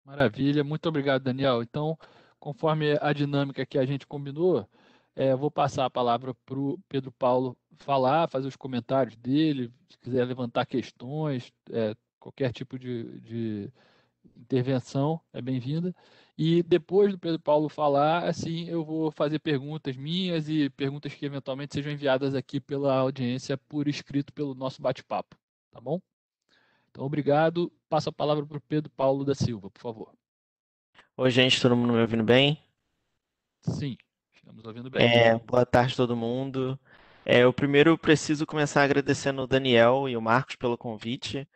Maravilha, muito obrigado, Daniel. Então, conforme a dinâmica que a gente combinou, eu vou passar a palavra para o Pedro Paulo falar, fazer os comentários dele, se quiser levantar questões, qualquer tipo de intervenção é bem-vinda. E depois do Pedro Paulo falar, assim, eu vou fazer perguntas minhas e perguntas que eventualmente sejam enviadas aqui pela audiência por escrito pelo nosso bate-papo, tá bom? Então, obrigado. Passo a palavra para o Pedro Paulo da Silva, por favor. Oi, gente, todo mundo me ouvindo bem? Sim, estamos ouvindo bem. Boa tarde, todo mundo. Eu primeiro preciso começar agradecendo o Daniel e o Marcos pelo convite,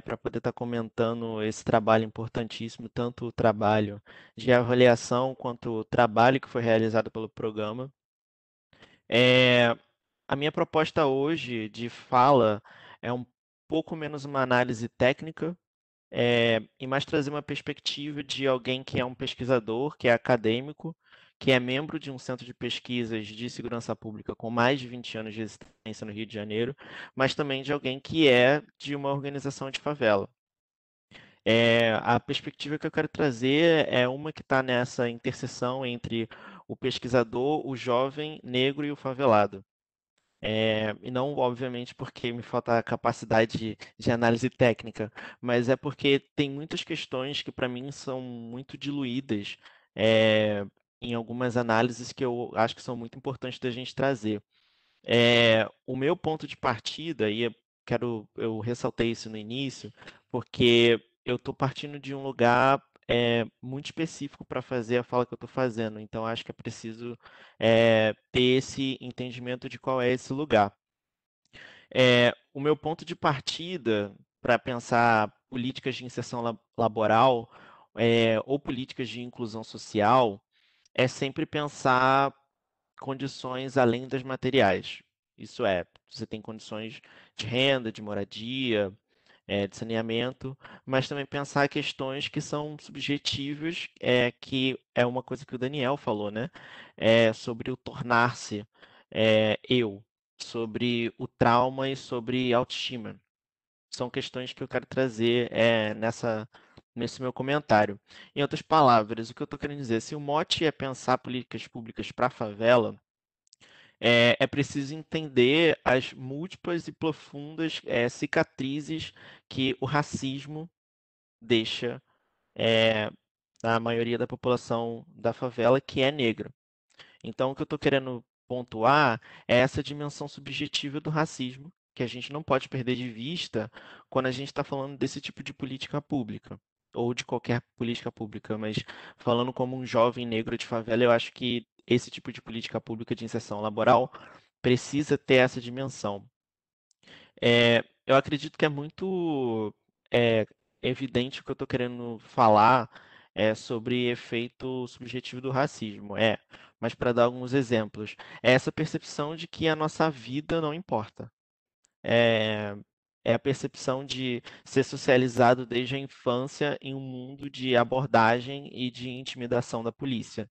para poder estar comentando esse trabalho importantíssimo, tanto o trabalho de avaliação quanto o trabalho que foi realizado pelo programa. É, a minha proposta hoje de fala é um pouco menos uma análise técnica, e mais trazer uma perspectiva de alguém que é um pesquisador, que é acadêmico, que é membro de um centro de pesquisas de segurança pública com mais de 20 anos de existência no Rio de Janeiro, mas também de alguém que é de uma organização de favela. A perspectiva que eu quero trazer é uma que está nessa interseção entre o pesquisador, o jovem negro e o favelado. E não, obviamente, porque me falta a capacidade de análise técnica, mas é porque tem muitas questões que, para mim, são muito diluídas, em algumas análises que eu acho que são muito importantes da gente trazer. O meu ponto de partida, e eu ressaltei isso no início, porque eu estou partindo de um lugar muito específico para fazer a fala que eu estou fazendo, então acho que é preciso ter esse entendimento de qual é esse lugar. O meu ponto de partida para pensar políticas de inserção laboral, ou políticas de inclusão social é sempre pensar condições além das materiais. Isso é, você tem condições de renda, de moradia, de saneamento, mas também pensar questões que são subjetivas, que é uma coisa que o Daniel falou, né? Sobre o tornar-se eu, sobre o trauma e sobre autoestima. São questões que eu quero trazer nesse meu comentário. Em outras palavras, o que eu estou querendo dizer, se o mote é pensar políticas públicas para a favela, é preciso entender as múltiplas e profundas cicatrizes que o racismo deixa na maioria da população da favela, que é negra. Então, o que eu estou querendo pontuar é essa dimensão subjetiva do racismo, que a gente não pode perder de vista quando a gente está falando desse tipo de política pública, ou de qualquer política pública, mas falando como um jovem negro de favela, eu acho que esse tipo de política pública de inserção laboral precisa ter essa dimensão. Eu acredito que é muito é, evidente o que eu estou querendo falar sobre efeito subjetivo do racismo. Mas para dar alguns exemplos, é essa percepção de que a nossa vida não importa. É, é a percepção de ser socializado desde a infância em um mundo de abordagem e de intimidação da polícia.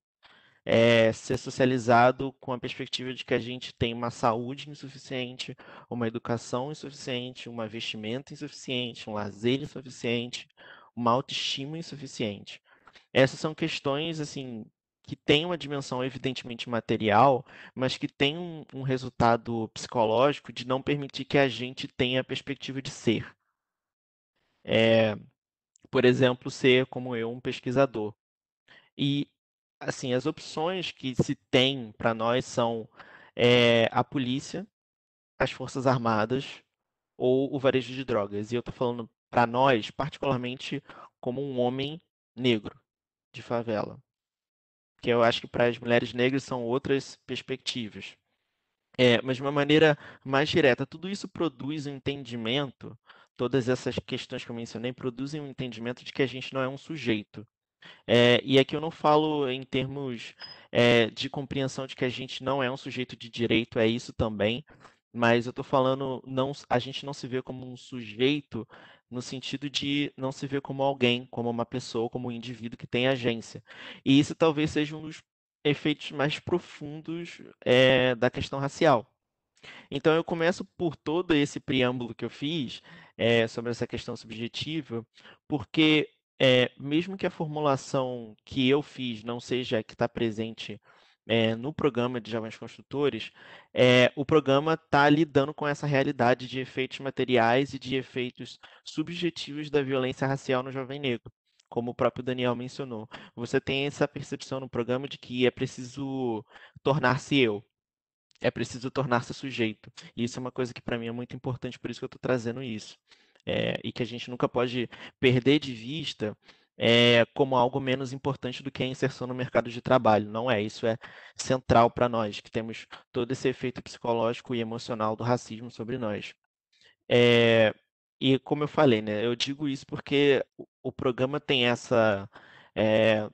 Ser socializado com a perspectiva de que a gente tem uma saúde insuficiente, uma educação insuficiente, uma vestimenta insuficiente, um lazer insuficiente, uma autoestima insuficiente. Essas são questões assim que têm uma dimensão evidentemente material, mas que têm um resultado psicológico de não permitir que a gente tenha a perspectiva de ser. Por exemplo, ser como eu, um pesquisador. E assim, as opções que se tem para nós são a polícia, as forças armadas ou o varejo de drogas. E eu estou falando para nós, particularmente, como um homem negro de favela, que eu acho que para as mulheres negras são outras perspectivas. Mas de uma maneira mais direta, tudo isso produz um entendimento, todas essas questões que eu mencionei produzem um entendimento de que a gente não é um sujeito. E aqui eu não falo em termos de compreensão de que a gente não é um sujeito de direito, é isso também, mas eu estou falando, não, a gente não se vê como um sujeito no sentido de não se ver como alguém, como uma pessoa, como um indivíduo que tem agência. E isso talvez seja um dos efeitos mais profundos da questão racial. Então, eu começo por todo esse preâmbulo que eu fiz sobre essa questão subjetiva, porque mesmo que a formulação que eu fiz não seja a que está presente no programa de Jovens Construtores, o programa está lidando com essa realidade de efeitos materiais e de efeitos subjetivos da violência racial no jovem negro. Como o próprio Daniel mencionou, você tem essa percepção no programa de que é preciso tornar-se eu, é preciso tornar-se sujeito. E isso é uma coisa que para mim é muito importante, por isso que eu estou trazendo isso. E que a gente nunca pode perder de vista como algo menos importante do que a inserção no mercado de trabalho. Não é, isso é central para nós, que temos todo esse efeito psicológico e emocional do racismo sobre nós. É, e como eu falei, né, eu digo isso porque o programa tem é,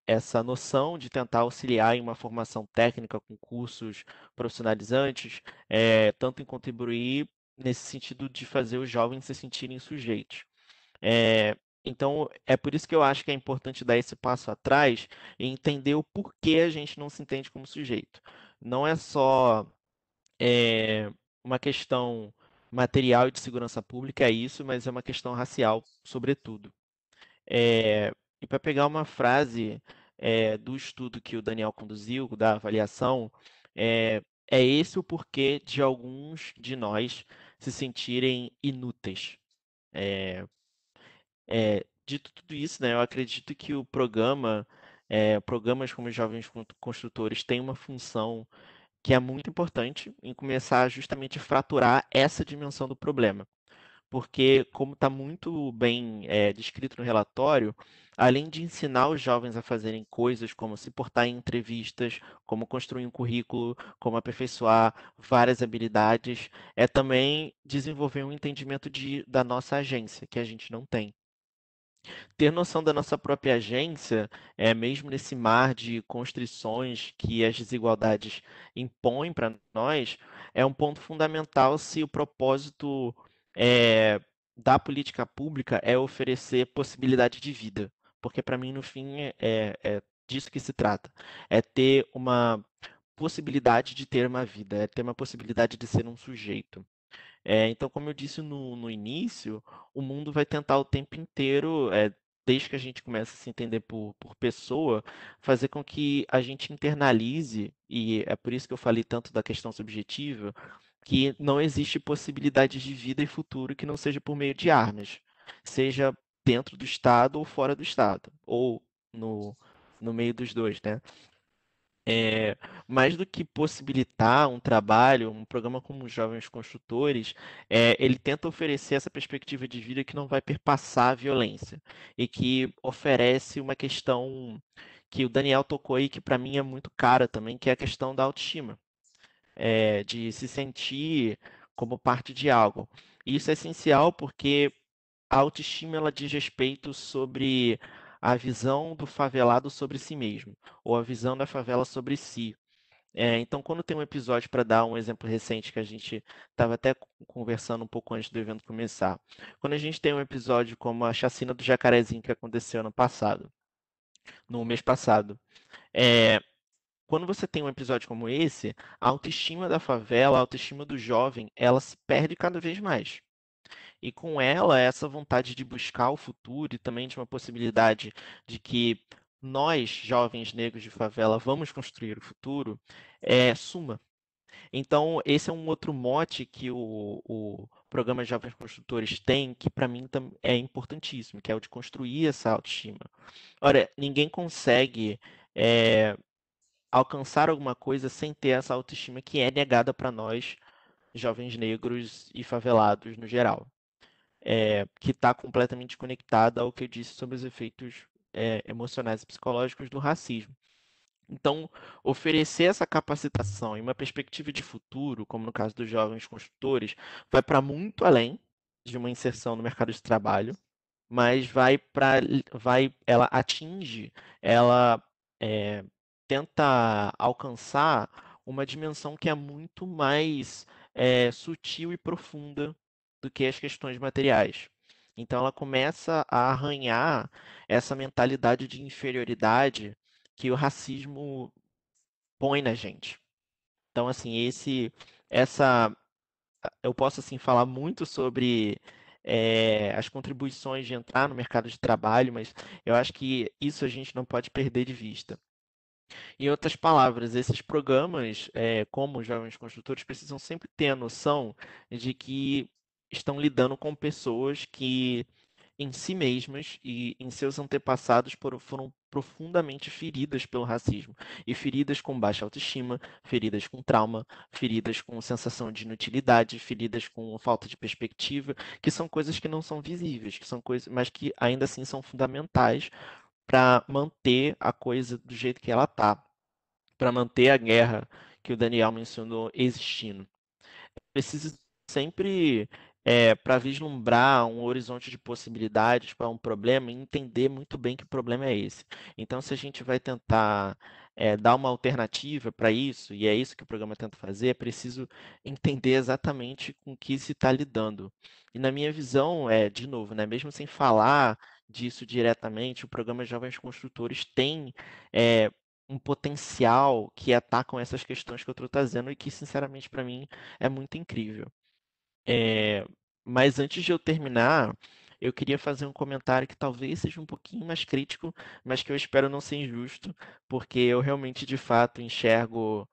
essa noção de tentar auxiliar em uma formação técnica com cursos profissionalizantes, tanto em contribuir nesse sentido de fazer os jovens se sentirem sujeitos. É, então, é por isso que eu acho que é importante dar esse passo atrás e entender o porquê a gente não se entende como sujeito. Não é só uma questão material e de segurança pública, é isso, mas é uma questão racial, sobretudo. E para pegar uma frase do estudo que o Daniel conduziu, da avaliação, é esse o porquê de alguns de nós se sentirem inúteis. Dito tudo isso, né, eu acredito que o programa, programas como Jovens Construtores têm uma função que é muito importante em começar justamente a fraturar essa dimensão do problema. Porque, como está muito bem descrito no relatório, além de ensinar os jovens a fazerem coisas como se portar em entrevistas, como construir um currículo, como aperfeiçoar várias habilidades, é também desenvolver um entendimento da nossa agência, que a gente não tem. Ter noção da nossa própria agência, mesmo nesse mar de constrições que as desigualdades impõem para nós, é um ponto fundamental se o propósito é, da política pública é oferecer possibilidade de vida. Porque, para mim, no fim, é disso que se trata. É ter uma possibilidade de ter uma vida, é ter uma possibilidade de ser um sujeito. Então, como eu disse no início, o mundo vai tentar o tempo inteiro, desde que a gente começa a se entender por pessoa, fazer com que a gente internalize, e é por isso que eu falei tanto da questão subjetiva, que não existe possibilidade de vida e futuro que não seja por meio de armas, seja dentro do Estado ou fora do Estado, ou no meio dos dois, né? Mais do que possibilitar um trabalho, um programa como os Jovens Construtores, ele tenta oferecer essa perspectiva de vida que não vai perpassar a violência e que oferece uma questão que o Daniel tocou aí, que para mim é muito cara também, que é a questão da autoestima, de se sentir como parte de algo. E isso é essencial porque a autoestima ela diz respeito sobre a visão do favelado sobre si mesmo, ou a visão da favela sobre si. Então, quando tem um episódio, para dar um exemplo recente que a gente estava até conversando um pouco antes do evento começar, quando a gente tem um episódio como a chacina do Jacarezinho que aconteceu no mês passado, é, quando você tem um episódio como esse, a autoestima da favela, a autoestima do jovem, ela se perde cada vez mais. E com ela, essa vontade de buscar o futuro e também de uma possibilidade de que nós, jovens negros de favela, vamos construir o futuro, suma. Então, esse é um outro mote que o programa Jovens Construtores tem, que para mim é importantíssimo, que é o de construir essa autoestima. Ora, ninguém consegue alcançar alguma coisa sem ter essa autoestima que é negada para nós, jovens negros e favelados no geral, que está completamente conectada ao que eu disse sobre os efeitos emocionais e psicológicos do racismo. Então, oferecer essa capacitação e uma perspectiva de futuro, como no caso dos jovens construtores, vai para muito além de uma inserção no mercado de trabalho, mas ela atinge, ela tenta alcançar uma dimensão que é muito mais sutil e profunda do que as questões materiais. Então ela começa a arranhar essa mentalidade de inferioridade que o racismo põe na gente. Então, assim, essa, eu posso assim falar muito sobre as contribuições de entrar no mercado de trabalho, mas eu acho que isso a gente não pode perder de vista. Em outras palavras, esses programas, como os Jovens Construtores, precisam sempre ter a noção de que estão lidando com pessoas que, em si mesmas e em seus antepassados, foram profundamente feridas pelo racismo. E feridas com baixa autoestima, feridas com trauma, feridas com sensação de inutilidade, feridas com falta de perspectiva, que são coisas que não são visíveis, que são coisas, mas que ainda assim são fundamentais para manter a coisa do jeito que ela está, para manter a guerra que o Daniel mencionou existindo. Precisa sempre, para vislumbrar um horizonte de possibilidades para um problema, e entender muito bem que problema é esse. Então, se a gente vai tentar dar uma alternativa para isso, e é isso que o programa tenta fazer, é preciso entender exatamente com o que se está lidando. E na minha visão, de novo, né, mesmo sem falar disso diretamente, o programa Jovens Construtores tem um potencial que atacam essas questões que eu estou trazendo e que, sinceramente, para mim, é muito incrível. É, mas antes de eu terminar, eu queria fazer um comentário que talvez seja um pouquinho mais crítico, mas que eu espero não ser injusto, porque eu realmente, de fato, enxergo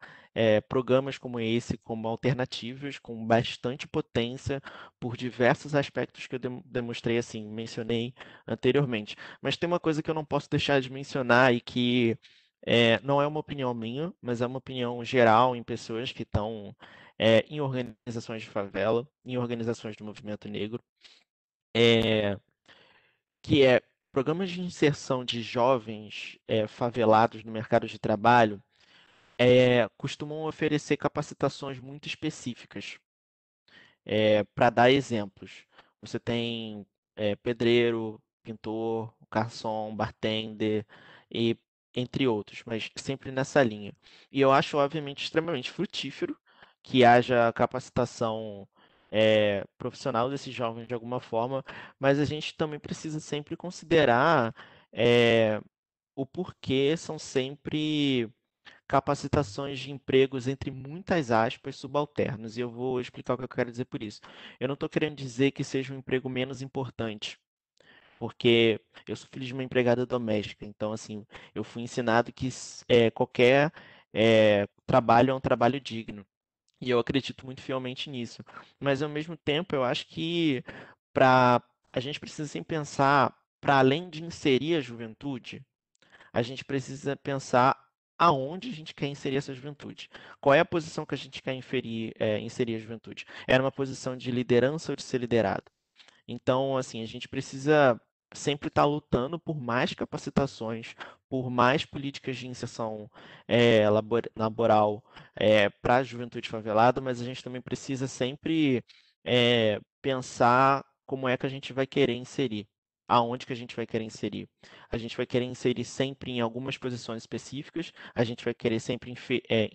programas como esse como alternativas, com bastante potência, por diversos aspectos que eu demonstrei, assim, mencionei anteriormente. Mas tem uma coisa que eu não posso deixar de mencionar e que não é uma opinião minha, mas é uma opinião geral em pessoas que estão em organizações de favela, em organizações do movimento negro, é, que é programas de inserção de jovens favelados no mercado de trabalho, costumam oferecer capacitações muito específicas. Para dar exemplos, você tem pedreiro, pintor, garçom, bartender e entre outros, mas sempre nessa linha. E eu acho, obviamente, extremamente frutífero que haja capacitação profissional desses jovens de alguma forma, mas a gente também precisa sempre considerar o porquê são sempre capacitações de empregos, entre muitas aspas, subalternos. E eu vou explicar o que eu quero dizer por isso. Eu não estou querendo dizer que seja um emprego menos importante, porque eu sou filho de uma empregada doméstica, então, assim, eu fui ensinado que qualquer trabalho é um trabalho digno. E eu acredito muito fielmente nisso. Mas, ao mesmo tempo, eu acho que para a gente precisa sempre pensar, para além de inserir a juventude, a gente precisa pensar aonde a gente quer inserir essa juventude. Qual é a posição que a gente quer inserir a juventude? É numa posição de liderança ou de ser liderado? Então, assim, a gente precisa sempre estar lutando por mais capacitações, por mais políticas de inserção laboral para a juventude favelada, mas a gente também precisa sempre pensar como é que a gente vai querer inserir. Aonde que a gente vai querer inserir? A gente vai querer inserir sempre em algumas posições específicas, a gente vai querer sempre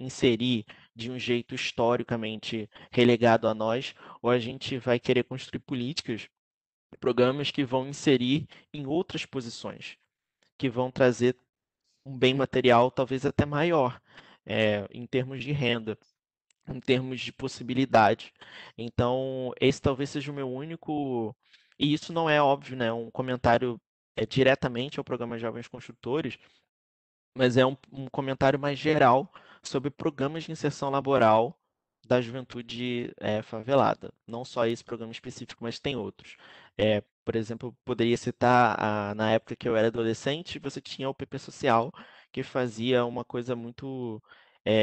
inserir de um jeito historicamente relegado a nós, ou a gente vai querer construir políticas, programas que vão inserir em outras posições, que vão trazer um bem material talvez até maior, em termos de renda, em termos de possibilidade. Então, esse talvez seja o meu único. E isso não é óbvio, né? Um comentário diretamente ao programa Jovens Construtores, mas é um comentário mais geral sobre programas de inserção laboral da juventude favelada. Não só esse programa específico, mas tem outros. Por exemplo, eu poderia citar, na época que eu era adolescente, você tinha o PP Social, que fazia uma coisa muito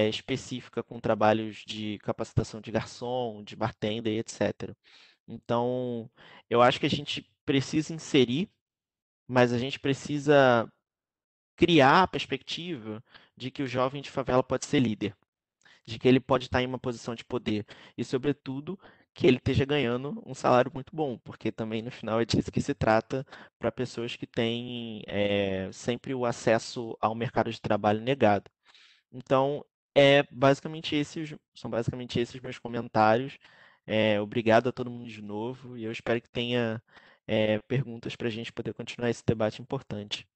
específica com trabalhos de capacitação de garçom, de bartender, etc. Então, eu acho que a gente precisa inserir, mas a gente precisa criar a perspectiva de que o jovem de favela pode ser líder, de que ele pode estar em uma posição de poder e, sobretudo, que ele esteja ganhando um salário muito bom, porque também no final é disso que se trata para pessoas que têm sempre o acesso ao mercado de trabalho negado. Então, são basicamente esses meus comentários. Obrigado a todo mundo de novo e eu espero que tenha perguntas para a gente poder continuar esse debate importante.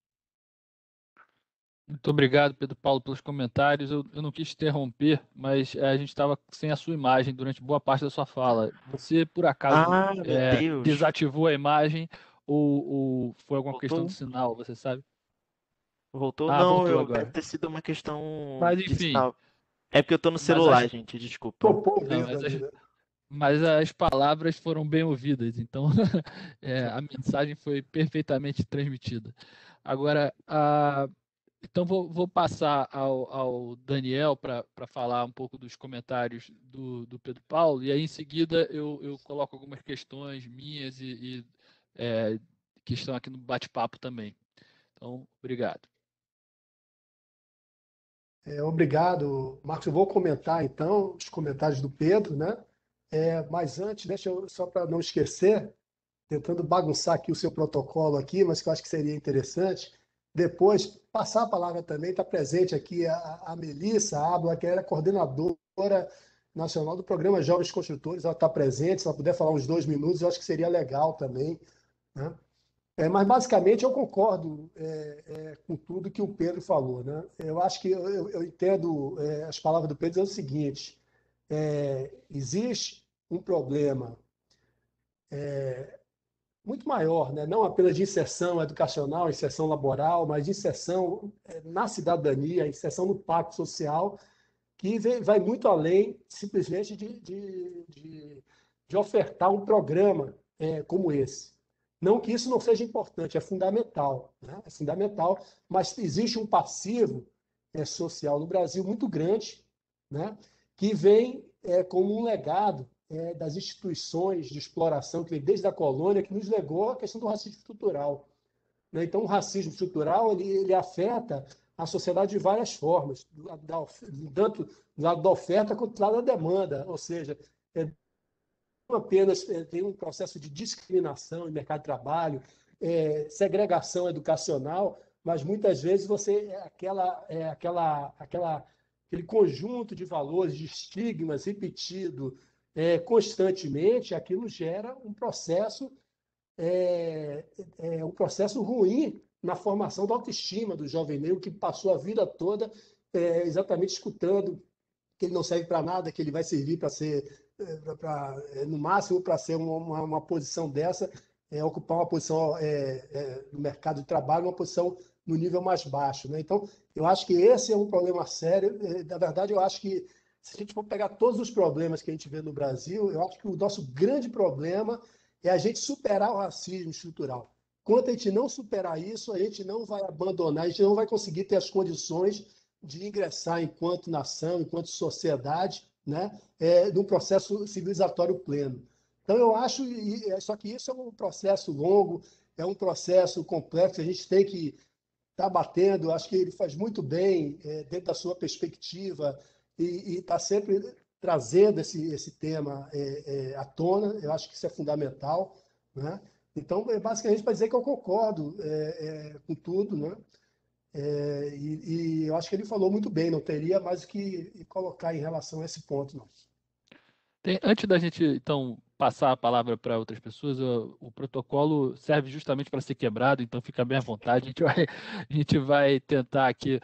Muito obrigado, Pedro Paulo, pelos comentários. Eu não quis interromper, mas a gente estava sem a sua imagem durante boa parte da sua fala. Você, por acaso, Ah, meu Deus! desativou a imagem ou foi alguma questão de Voltou? sinal, você sabe? Voltou? Ah, Não, voltou deve agora. ter sido uma questão Mas, de enfim, sinal. É porque eu tô no mas as, celular, gente, desculpa. Topou o não, dedo ali, né? mas as palavras foram bem ouvidas, então a mensagem foi perfeitamente transmitida. Agora, então vou passar ao Daniel para falar um pouco dos comentários do Pedro Paulo, e aí em seguida eu coloco algumas questões minhas que estão aqui no bate-papo também. Então, obrigado. Obrigado, Marcos. Eu vou comentar então os comentários do Pedro, né? Mas antes, deixa eu, só para não esquecer, tentando bagunçar aqui o seu protocolo aqui, mas que eu acho que seria interessante, depois passar a palavra também, está presente aqui a Melissa Abla, que era coordenadora nacional do programa Jovens Construtores, ela está presente, se ela puder falar uns 2 minutos, eu acho que seria legal também, né? Mas basicamente eu concordo com tudo que o Pedro falou, né? Eu acho que eu entendo as palavras do Pedro é o seguinte: existe um problema muito maior, né? Não apenas de inserção educacional, inserção laboral, mas de inserção na cidadania, inserção no pacto social, que vai muito além simplesmente de ofertar um programa como esse. Não que isso não seja importante, é fundamental, né? É fundamental, mas existe um passivo social no Brasil muito grande, né? Que vem como um legado das instituições de exploração que vem desde a colônia, que nos legou a questão do racismo estrutural, né? Então, o racismo estrutural ele afeta a sociedade de várias formas, tanto do lado da oferta quanto do lado da demanda. Ou seja, não apenas tem um processo de discriminação no mercado de trabalho, segregação educacional, mas muitas vezes você aquele conjunto de valores, de estigmas repetido constantemente, aquilo gera um processo ruim na formação da autoestima do jovem negro que passou a vida toda exatamente escutando que ele não serve para nada, que ele vai servir para ser, no máximo, para ser uma posição dessa, ocupar uma posição no mercado de trabalho, uma posição no nível mais baixo, né? Então, eu acho que esse é um problema sério. Na verdade, eu acho que se a gente for pegar todos os problemas que a gente vê no Brasil, eu acho que o nosso grande problema é a gente superar o racismo estrutural. Enquanto a gente não superar isso, a gente não vai abandonar, a gente não vai conseguir ter as condições de ingressar enquanto nação, enquanto sociedade, né, num processo civilizatório pleno. Então, eu acho, só que isso é um processo longo, é um processo complexo, a gente tem que estar batendo, acho que ele faz muito bem dentro da sua perspectiva e está sempre trazendo esse tema à tona, eu acho que isso é fundamental, né? Então, basicamente, para dizer que eu concordo com tudo, né? E eu acho que ele falou muito bem, não teria mais o que colocar em relação a esse ponto, não. Antes da gente, então, passar a palavra para outras pessoas, o protocolo serve justamente para ser quebrado, então fica bem à vontade. A gente vai tentar aqui,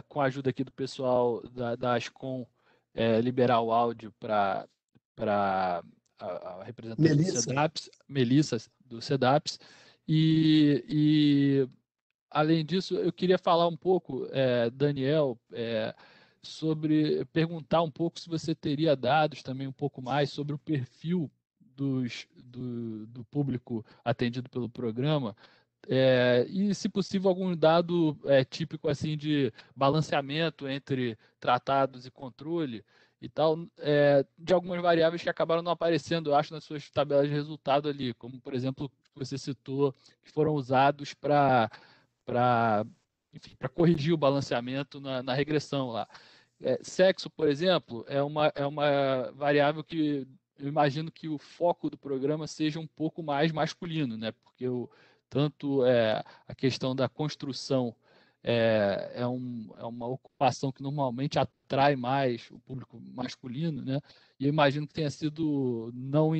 com a ajuda aqui do pessoal da Ascom, liberar o áudio para a representante do Melissa, SEDAPS, Melissa, do SEDAPS, e além disso, eu queria falar um pouco, Daniel, sobre perguntar um pouco se você teria dados também um pouco mais sobre o perfil do público atendido pelo programa, e, se possível, algum dado típico assim de balanceamento entre tratados e controle e tal, de algumas variáveis que acabaram não aparecendo, eu acho, nas suas tabelas de resultado ali, como, por exemplo, que você citou, que foram usados para corrigir o balanceamento na regressão lá. Sexo, por exemplo, é uma variável que eu imagino que o foco do programa seja um pouco mais masculino, né? Porque tanto a questão da construção é uma ocupação que normalmente atrai mais o público masculino, né? E eu imagino que tenha sido não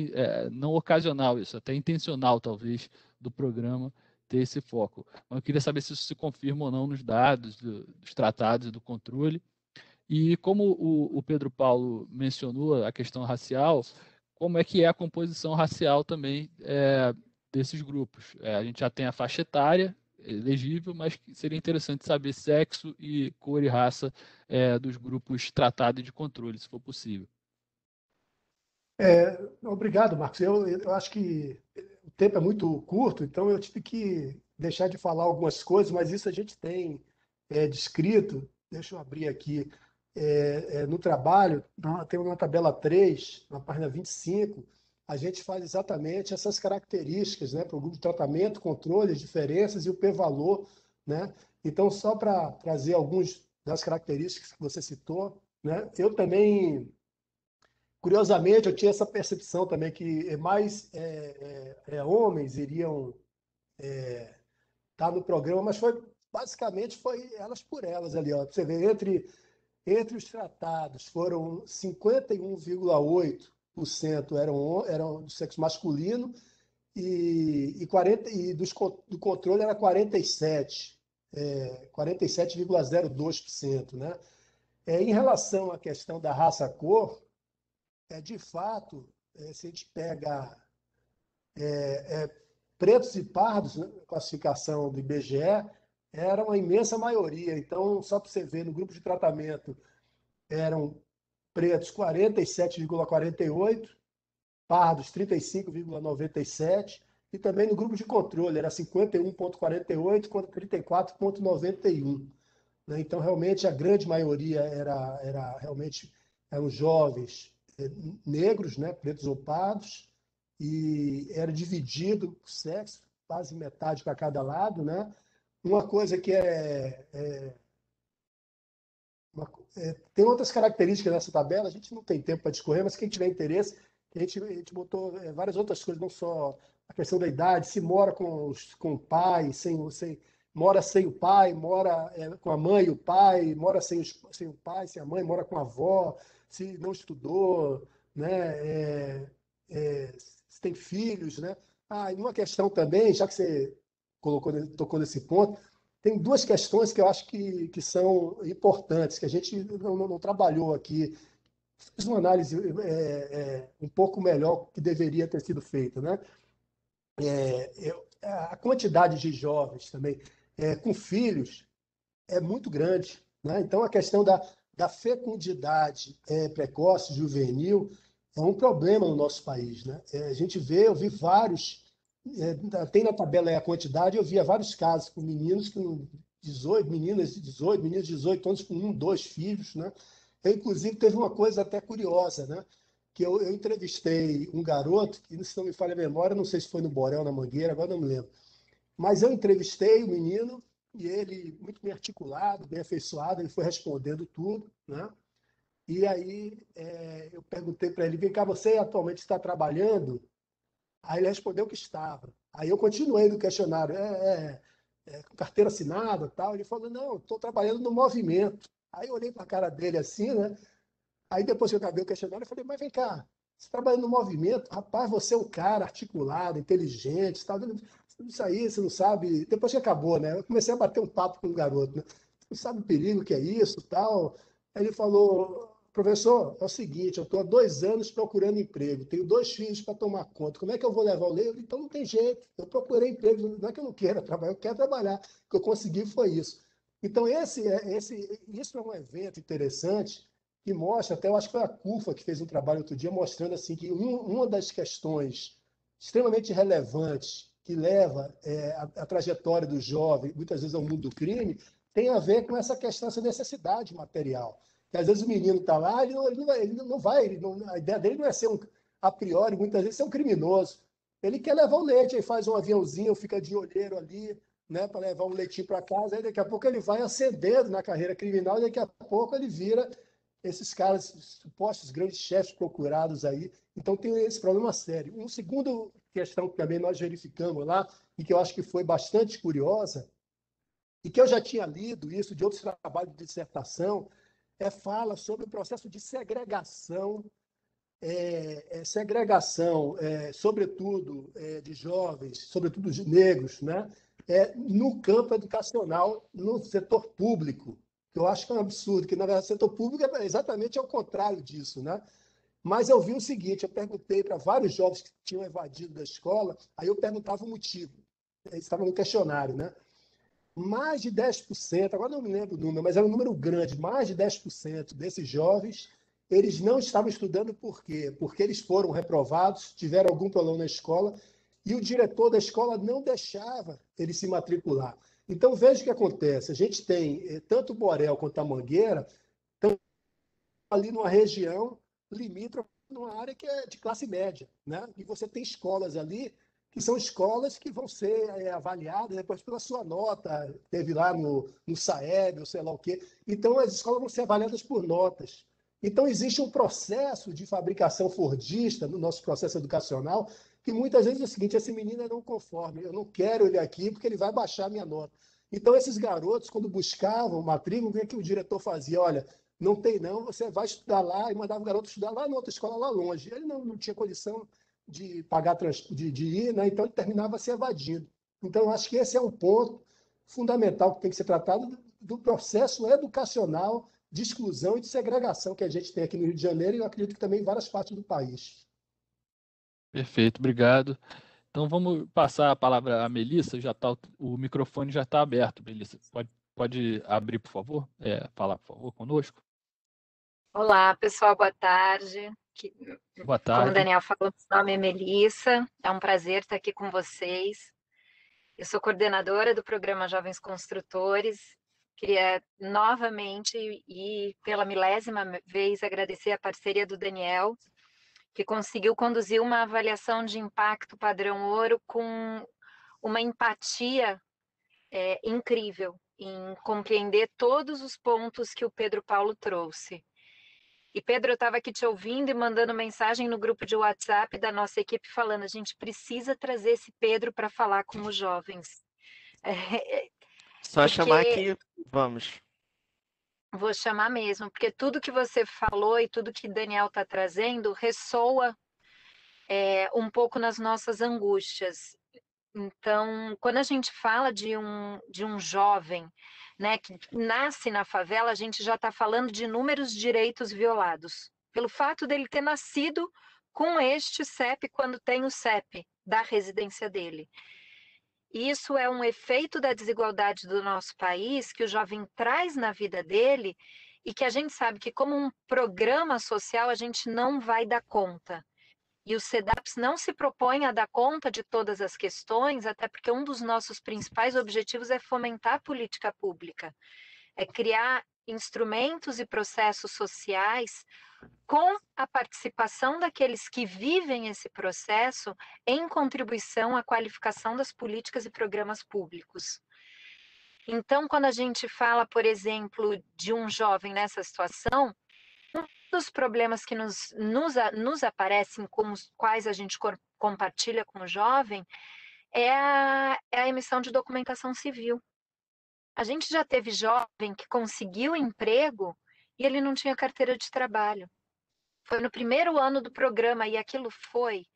ocasional isso, até intencional, talvez, do programa ter esse foco. Mas eu queria saber se isso se confirma ou não nos dados dos tratados e do controle. E como o Pedro Paulo mencionou a questão racial, como é que é a composição racial também desses grupos? A gente já tem a faixa etária elegível, mas seria interessante saber sexo e cor e raça dos grupos tratados e de controle, se for possível. Obrigado, Marcos. Eu acho que o tempo é muito curto, então eu tive que deixar de falar algumas coisas, mas isso a gente tem descrito. Deixa eu abrir aqui. No trabalho, tem uma tabela 3 na página 25, a gente faz exatamente essas características, né, para o grupo de tratamento, controle, as diferenças e o p-valor, né? Então, só para trazer algumas das características que você citou, né, eu também. Curiosamente, eu tinha essa percepção também que mais homens iriam estar no programa, mas basicamente foi elas por elas ali. Ó. Você vê, entre os tratados foram 51,8% eram do sexo masculino e 40, do controle era 47,02%. Né? Em relação à questão da raça-cor, de fato, se a gente pega pretos e pardos, né, classificação do IBGE, era uma imensa maioria. Então, só para você ver, no grupo de tratamento eram pretos 47,48, pardos 35,97, e também no grupo de controle era 51,48 contra 34,91. Né? Então, realmente, a grande maioria eram jovens negros, né, pretos ou pardos, e era dividido por sexo, quase metade para cada lado. Né? Uma coisa que tem outras características nessa tabela, a gente não tem tempo para discorrer, mas quem tiver interesse, a gente botou várias outras coisas, não só a questão da idade, se mora com o pai, mora sem o pai, mora com a mãe e o pai, mora sem o pai, sem a mãe, mora com a avó, se não estudou, né? Se tem filhos, né? E uma questão também, já que você tocou nesse ponto, tem duas questões que eu acho que são importantes, que a gente não trabalhou aqui. Fiz uma análise um pouco melhor que deveria ter sido feita. Né? A quantidade de jovens também com filhos é muito grande. Né? Então, a questão da fecundidade precoce, juvenil, é um problema no nosso país. Né? Eu vi vários, tem na tabela aí a quantidade, eu via vários casos com meninos com 18, meninas de 18, meninos de 18 anos com 1, 2 filhos. Né? Inclusive, teve uma coisa até curiosa, né? Que eu entrevistei um garoto, que se não me falha a memória, não sei se foi no Borel, na Mangueira, agora não me lembro. Mas eu entrevistei o menino, e ele, muito bem articulado, bem afeiçoado, ele foi respondendo tudo. Né? E aí eu perguntei para ele, vem cá, você atualmente está trabalhando? Aí ele respondeu que estava. Aí eu continuei no questionário, com carteira assinada e tal. Ele falou, não, estou trabalhando no movimento. Aí eu olhei para a cara dele assim, né? Aí depois que eu acabei o questionário, eu falei, mas vem cá, você trabalha no movimento, rapaz, você é um cara articulado, inteligente, tá? Isso aí, você não sabe. Depois que acabou, né? Eu comecei a bater um papo com o garoto, né? Você não sabe o perigo que é isso, tal. Aí ele falou, professor, é o seguinte, eu estou há 2 anos procurando emprego, tenho 2 filhos para tomar conta, como é que eu vou levar o leite? Então não tem jeito, eu procurei emprego, não é que eu não queira trabalhar, eu quero trabalhar, o que eu consegui foi isso. Então isso é um evento interessante, que mostra, até eu acho que foi a CUFA que fez um trabalho outro dia, mostrando assim, que uma das questões extremamente relevantes que leva a trajetória do jovem, muitas vezes ao mundo do crime, tem a ver com essa questão, essa necessidade material. Que às vezes o menino está lá, ele não vai, a ideia dele não é ser a priori, muitas vezes, ser um criminoso. Ele quer levar o leite, aí faz um aviãozinho, fica de olheiro ali, né, para levar um leitinho para casa, aí daqui a pouco ele vai ascendendo na carreira criminal, e daqui a pouco ele vira esses caras, supostos grandes chefes procurados aí. Então tem esse problema sério. Uma segunda questão que também nós verificamos lá, e que eu acho que foi bastante curiosa, e que eu já tinha lido isso de outros trabalhos de dissertação, fala sobre o processo de segregação, sobretudo de jovens, sobretudo de negros, né? No campo educacional, no setor público, que eu acho que é um absurdo, que na verdade o setor público é exatamente ao contrário disso, né? Mas eu vi o seguinte, eu perguntei para vários jovens que tinham evadido da escola, aí eu perguntava o motivo, eles estavam no questionário, né? Mais de 10%, agora não me lembro o número, mas era um número grande, mais de 10% desses jovens, eles não estavam estudando por quê? Porque eles foram reprovados, tiveram algum problema na escola, e o diretor da escola não deixava eles se matricular. Então, veja o que acontece. A gente tem tanto o Borel quanto a Mangueira, estão ali numa região limítrofe, numa área que é de classe média, né? E você tem escolas ali que são escolas que vão ser avaliadas depois pela sua nota, teve lá no SAEB, ou sei lá o quê. Então, as escolas vão ser avaliadas por notas. Então, existe um processo de fabricação fordista no nosso processo educacional, que muitas vezes é o seguinte, esse menino é não conforme, eu não quero ele aqui porque ele vai baixar a minha nota. Então, esses garotos, quando buscavam matrícula, o que é que o diretor fazia? Olha, não tem não, você vai estudar lá, e mandava o garoto estudar lá na outra escola, lá longe. Ele não tinha condição de pagar, de ir, né? Então ele terminava se evadindo. Então, eu acho que esse é um ponto fundamental que tem que ser tratado do processo educacional de exclusão e de segregação que a gente tem aqui no Rio de Janeiro e eu acredito que também em várias partes do país. Perfeito, obrigado. Então vamos passar a palavra à Melissa, o microfone já está aberto, Melissa. Pode abrir, por favor? Falar, por favor, conosco. Olá, pessoal, boa tarde. Boa tarde. Como o Daniel falou, meu nome é Melissa, é um prazer estar aqui com vocês. Eu sou coordenadora do programa Jovens Construtores. Queria novamente e pela milésima vez agradecer a parceria do Daniel, que conseguiu conduzir uma avaliação de impacto padrão ouro com uma empatia incrível em compreender todos os pontos que o Pedro Paulo trouxe. E Pedro, eu estava aqui te ouvindo e mandando mensagem no grupo de WhatsApp da nossa equipe falando, a gente precisa trazer esse Pedro para falar com os jovens. Só chamar que vamos. Vou chamar mesmo, porque tudo que você falou e tudo que Daniel está trazendo ressoa um pouco nas nossas angústias. Então, quando a gente fala de um jovem, né, que nasce na favela, a gente já está falando de inúmeros direitos violados. Pelo fato dele ter nascido com este CEP quando tem o CEP da residência dele. Isso é um efeito da desigualdade do nosso país que o jovem traz na vida dele e que a gente sabe que como um programa social a gente não vai dar conta. E o CEDAPS não se propõe a dar conta de todas as questões, até porque um dos nossos principais objetivos é fomentar a política pública, é criar instrumentos e processos sociais com a participação daqueles que vivem esse processo em contribuição à qualificação das políticas e programas públicos. Então, quando a gente fala, por exemplo, de um jovem nessa situação, dos problemas que nos aparecem, com os quais a gente compartilha com o jovem, é a emissão de documentação civil. A gente já teve jovem que conseguiu emprego e ele não tinha carteira de trabalho. Foi no primeiro ano do programa e aquilo foi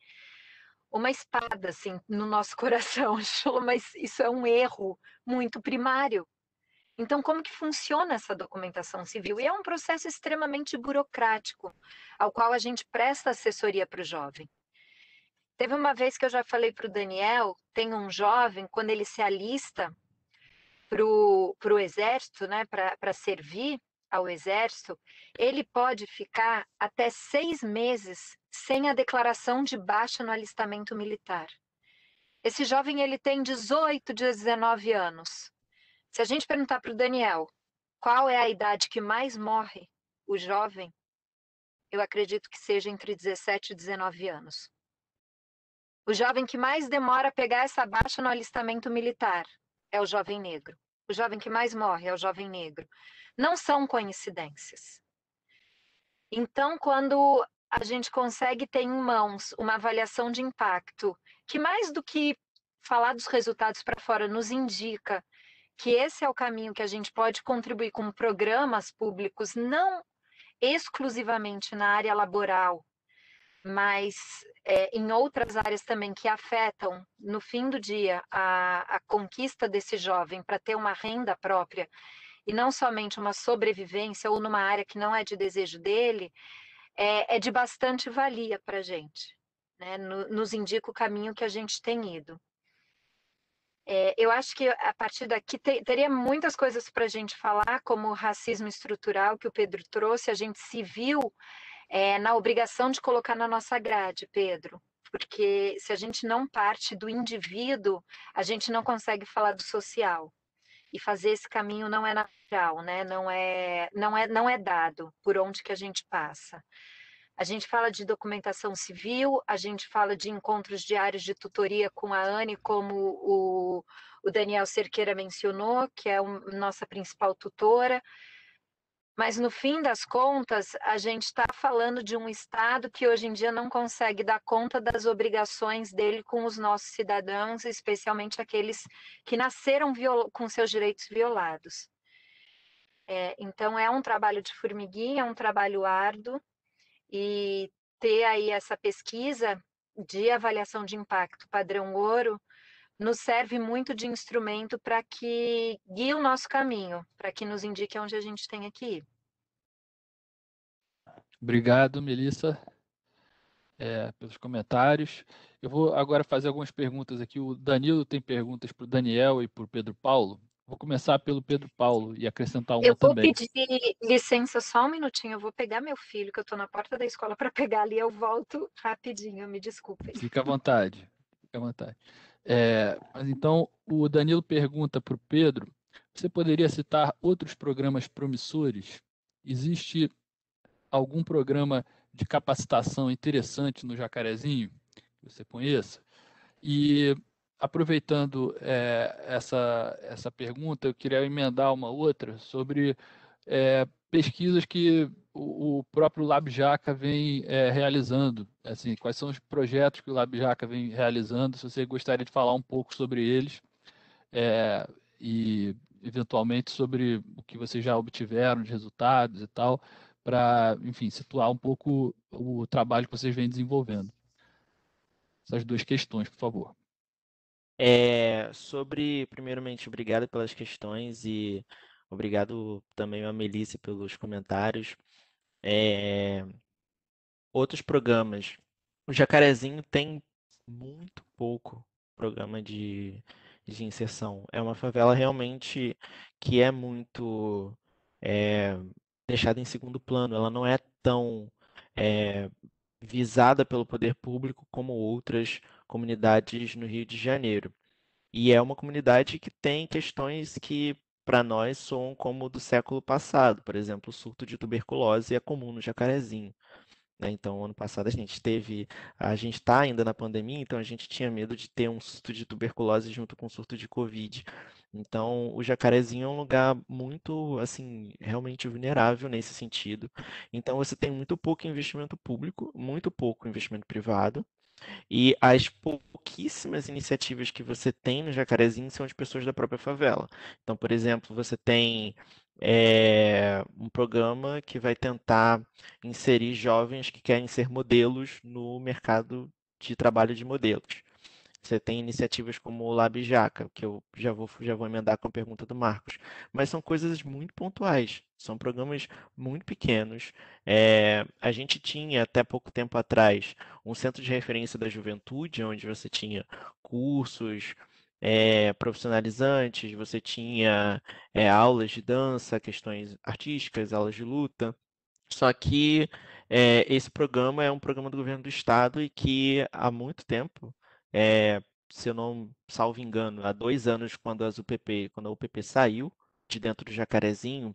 uma espada assim, no nosso coração. Mas isso é um erro muito primário. Então, como que funciona essa documentação civil? E é um processo extremamente burocrático, ao qual a gente presta assessoria para o jovem. Teve uma vez que eu já falei para o Daniel, tem um jovem, quando ele se alista para o exército, né, para servir ao exército, ele pode ficar até 6 meses sem a declaração de baixa no alistamento militar. Esse jovem, ele tem 18, 19 anos. Se a gente perguntar para o Daniel qual é a idade que mais morre o jovem, eu acredito que seja entre 17 e 19 anos. O jovem que mais demora a pegar essa baixa no alistamento militar é o jovem negro. O jovem que mais morre é o jovem negro. Não são coincidências. Então, quando a gente consegue ter em mãos uma avaliação de impacto, que mais do que falar dos resultados para fora nos indica que esse é o caminho que a gente pode contribuir com programas públicos, não exclusivamente na área laboral, mas em outras áreas também que afetam, no fim do dia, a conquista desse jovem para ter uma renda própria e não somente uma sobrevivência ou numa área que não é de desejo dele, é de bastante valia para a gente, né? Nos indica o caminho que a gente tem ido. Eu acho que a partir daqui teria muitas coisas para a gente falar, como o racismo estrutural que o Pedro trouxe, a gente se viu na obrigação de colocar na nossa grade, Pedro, porque se a gente não parte do indivíduo, a gente não consegue falar do social. E fazer esse caminho não é natural, né? Não é dado por onde que a gente passa. A gente fala de documentação civil, a gente fala de encontros diários de tutoria com a Anne, como o Daniel Cerqueira mencionou, que é nossa principal tutora. Mas, no fim das contas, a gente está falando de um Estado que hoje em dia não consegue dar conta das obrigações dele com os nossos cidadãos, especialmente aqueles que nasceram com seus direitos violados. Então, é um trabalho de formiguinha, é um trabalho árduo, e ter aí essa pesquisa de avaliação de impacto padrão ouro nos serve muito de instrumento para que guie o nosso caminho, para que nos indique onde a gente tem que ir. Obrigado, Melissa, pelos comentários. Eu vou agora fazer algumas perguntas aqui. O Danilo tem perguntas para o Daniel e para o Pedro Paulo. Vou começar pelo Pedro Paulo e acrescentar uma Eu vou também. pedir licença só um minutinho, eu vou pegar meu filho, que eu estou na porta da escola para pegar ali, eu volto rapidinho, me desculpem. Fica à vontade, fica à vontade. Mas então, o Danilo pergunta para o Pedro, você poderia citar outros programas promissores? Existe algum programa de capacitação interessante no Jacarezinho que você conheça? E aproveitando essa pergunta, eu queria emendar uma outra sobre pesquisas que o próprio LabJaca vem realizando. Assim, quais são os projetos que o LabJaca vem realizando? Se você gostaria de falar um pouco sobre eles e, eventualmente, sobre o que vocês já obtiveram de resultados e tal, para, enfim, situar um pouco o trabalho que vocês vêm desenvolvendo. Essas duas questões, por favor. Primeiramente, obrigado pelas questões e obrigado também a Melissa pelos comentários. Outros programas. O Jacarezinho tem muito pouco programa de inserção. É uma favela realmente que é muito é, deixada em segundo plano. Ela não é tão é, visada pelo poder público como outras comunidades no Rio de Janeiro. E é uma comunidade que tem questões que, para nós, soam como do século passado. Por exemplo, o surto de tuberculose é comum no Jacarezinho, né? Então, ano passado a gente está ainda na pandemia, então a gente tinha medo de ter um surto de tuberculose junto com um surto de Covid. Então, o Jacarezinho é um lugar muito, assim, realmente vulnerável nesse sentido. Então, você tem muito pouco investimento público, muito pouco investimento privado. E as pouquíssimas iniciativas que você tem no Jacarezinho são de pessoas da própria favela. Então, por exemplo, você tem um programa que vai tentar inserir jovens que querem ser modelos no mercado de trabalho de modelos. Você tem iniciativas como o Lab Jaca, que eu já vou emendar com a pergunta do Marcos. Mas são coisas muito pontuais, são programas muito pequenos. A gente tinha, até pouco tempo atrás, um centro de referência da juventude, onde você tinha cursos profissionalizantes, você tinha aulas de dança, questões artísticas, aulas de luta. Só que esse programa é um programa do governo do estado e que há muito tempo, se eu não salvo engano, há 2 anos, quando a UPP saiu de dentro do Jacarezinho,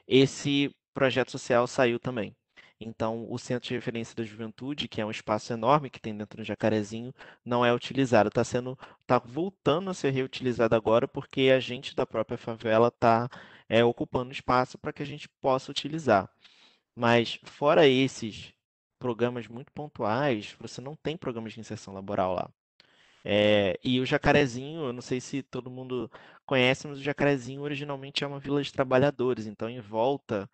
esse projeto social saiu também. Então, o Centro de Referência da Juventude, que é um espaço enorme que tem dentro do Jacarezinho, não é utilizado. Está voltando a ser reutilizado agora porque a gente da própria favela está ocupando espaço para que a gente possa utilizar. Mas fora esses programas muito pontuais, você não tem programas de inserção laboral lá. E o Jacarezinho, eu não sei se todo mundo conhece, mas o Jacarezinho originalmente é uma vila de trabalhadores, então em volta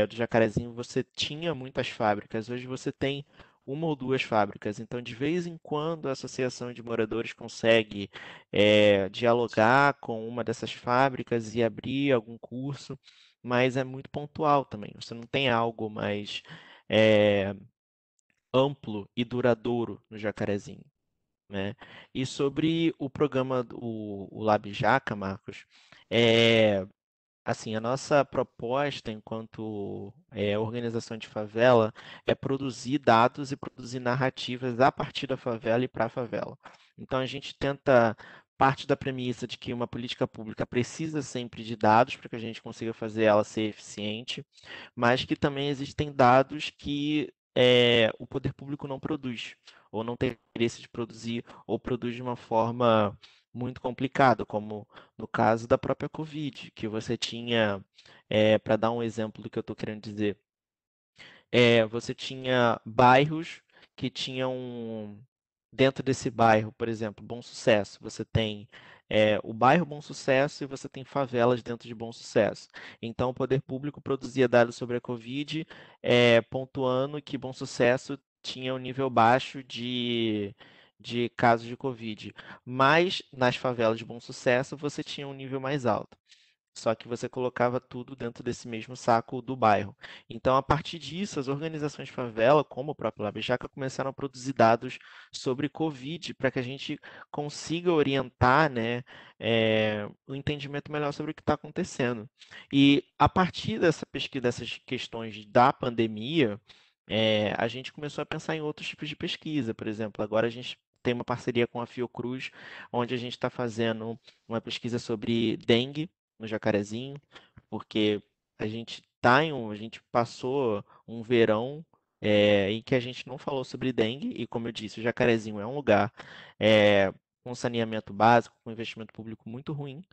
do Jacarezinho você tinha muitas fábricas. Hoje você tem uma ou duas fábricas, então de vez em quando a associação de moradores consegue dialogar com uma dessas fábricas e abrir algum curso, mas é muito pontual também. Você não tem algo mais é, amplo e duradouro no Jacarezinho, né? E sobre o programa, o Lab Jaca, Marcos, é, assim, a nossa proposta enquanto organização de favela é produzir dados e produzir narrativas a partir da favela e para a favela. Então a gente tenta parte da premissa de que uma política pública precisa sempre de dados para que a gente consiga fazer ela ser eficiente, mas que também existem dados que o poder público não produz, ou não tem interesse de produzir, ou produz de uma forma muito complicada, como no caso da própria Covid, que você tinha, para dar um exemplo do que eu estou querendo dizer, você tinha bairros que tinham, dentro desse bairro, por exemplo, Bom Sucesso, você tem o bairro Bom Sucesso e você tem favelas dentro de Bom Sucesso. Então, o poder público produzia dados sobre a Covid, pontuando que Bom Sucesso tinha um nível baixo de casos de Covid. Mas nas favelas de Bom Sucesso você tinha um nível mais alto. Só que você colocava tudo dentro desse mesmo saco do bairro. Então, a partir disso, as organizações de favela, como o próprio Labijaca, começaram a produzir dados sobre Covid para que a gente consiga orientar, né, o entendimento melhor sobre o que está acontecendo. E a partir dessa pesquisa, dessas questões da pandemia, a gente começou a pensar em outros tipos de pesquisa. Por exemplo, agora a gente tem uma parceria com a Fiocruz, onde a gente está fazendo uma pesquisa sobre dengue no Jacarezinho, porque a gente passou um verão em que a gente não falou sobre dengue, e como eu disse, o Jacarezinho é um lugar com saneamento básico, com investimento público muito ruim,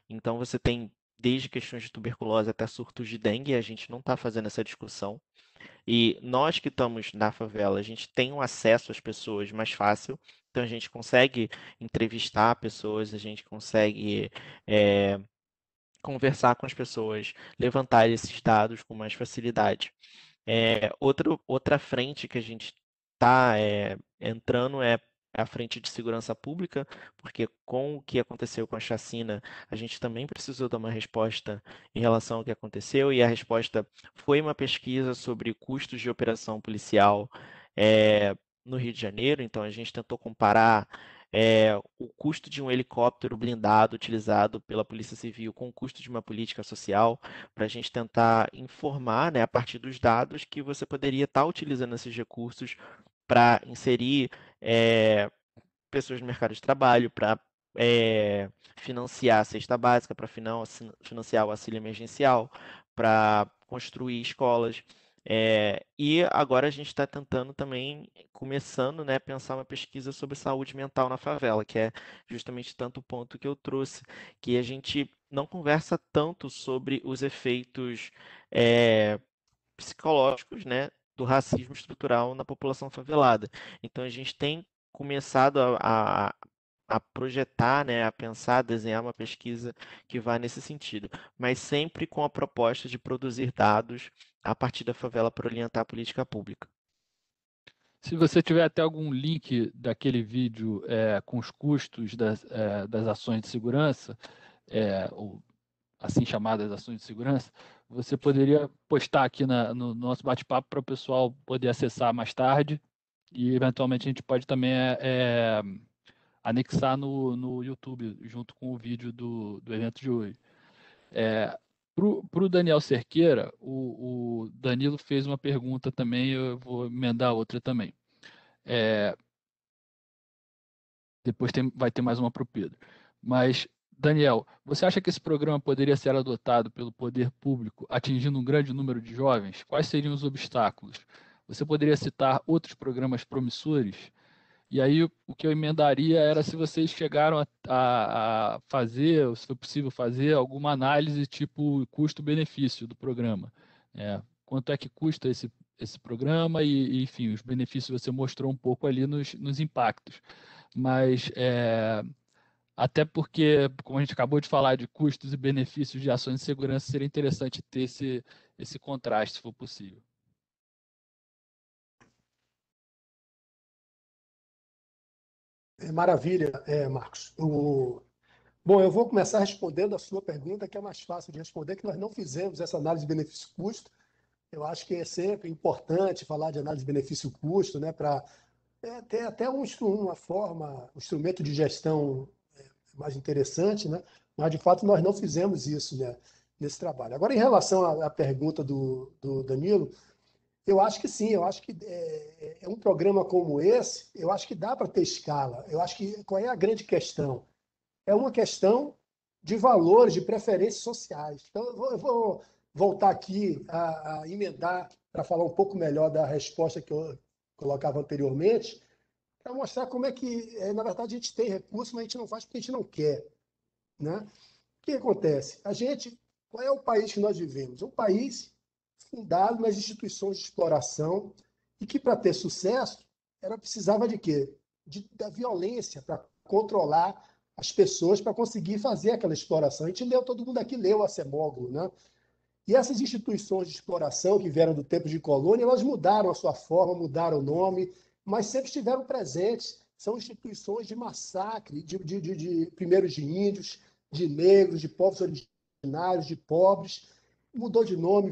então você tem desde questões de tuberculose até surtos de dengue, e a gente não está fazendo essa discussão. E nós que estamos na favela, a gente tem um acesso às pessoas mais fácil, então a gente consegue entrevistar pessoas, a gente consegue é, conversar com as pessoas, levantar esses dados com mais facilidade. Outra frente que a gente está entrando é a frente de segurança pública, porque com o que aconteceu com a chacina, a gente também precisou dar uma resposta em relação ao que aconteceu, e a resposta foi uma pesquisa sobre custos de operação policial no Rio de Janeiro. Então a gente tentou comparar o custo de um helicóptero blindado utilizado pela Polícia Civil com o custo de uma política social, para a gente tentar informar, né, a partir dos dados, que você poderia estar utilizando esses recursos para inserir pessoas no mercado de trabalho, para financiar a cesta básica, para financiar o auxílio emergencial, para construir escolas. E agora a gente está tentando também, começando, né, pensar uma pesquisa sobre saúde mental na favela, que é justamente tanto o ponto que eu trouxe, que a gente não conversa tanto sobre os efeitos psicológicos, né, do racismo estrutural na população favelada. Então a gente tem começado a projetar, né, a pensar, a desenhar uma pesquisa que vá nesse sentido, mas sempre com a proposta de produzir dados a partir da favela para orientar a política pública. Se você tiver até algum link daquele vídeo com os custos das ações de segurança, ou assim chamadas ações de segurança, você poderia postar aqui no nosso bate-papo para o pessoal poder acessar mais tarde, e eventualmente a gente pode também anexar no YouTube, junto com o vídeo do evento de hoje. Para o Daniel Cerqueira, o Danilo fez uma pergunta também, eu vou emendar outra também. Depois vai ter mais uma para o Pedro. Mas, Daniel, você acha que esse programa poderia ser adotado pelo poder público, atingindo um grande número de jovens? Quais seriam os obstáculos? Você poderia citar outros programas promissores? E aí, o que eu emendaria era se vocês chegaram a fazer, ou se foi possível fazer, alguma análise tipo custo-benefício do programa. Quanto é que custa esse programa e, enfim, os benefícios você mostrou um pouco ali nos impactos. mas até porque, como a gente acabou de falar de custos e benefícios de ações de segurança, seria interessante ter esse contraste, se for possível. Maravilha, Marcos. Bom, eu vou começar respondendo a sua pergunta, que é mais fácil de responder, que nós não fizemos essa análise de benefício-custo. Eu acho que é sempre importante falar de análise de benefício-custo, né, para ter até uma forma, um instrumento de gestão mais interessante, né? Mas, de fato, nós não fizemos isso, né, nesse trabalho. Agora, em relação à pergunta do Danilo, eu acho que sim, eu acho que um programa como esse, eu acho que dá para ter escala. Eu acho que qual é a grande questão? É uma questão de valores, de preferências sociais. Então, eu vou voltar aqui a emendar para falar um pouco melhor da resposta que eu colocava anteriormente, para mostrar como é que, na verdade, a gente tem recurso, mas a gente não faz porque a gente não quer, né? O que acontece? Qual é o país que nós vivemos? Um país fundado nas instituições de exploração e que, para ter sucesso, precisava de quê? Da violência para controlar as pessoas para conseguir fazer aquela exploração. A gente leu, todo mundo aqui leu Acemoglu, né? E essas instituições de exploração que vieram do tempo de colônia, elas mudaram a sua forma, mudaram o nome, mas sempre estiveram presentes. São instituições de massacre, primeiros de índios, de negros, de povos originários, de pobres. Mudou de nome,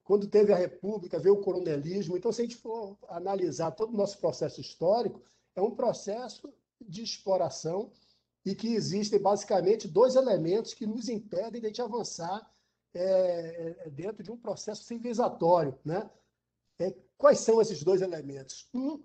quando teve a República, veio o coronelismo. Então, se a gente for analisar todo o nosso processo histórico, é um processo de exploração e que existem basicamente dois elementos que nos impedem de a gente avançar dentro de um processo civilizatório, né? Quais são esses dois elementos? Um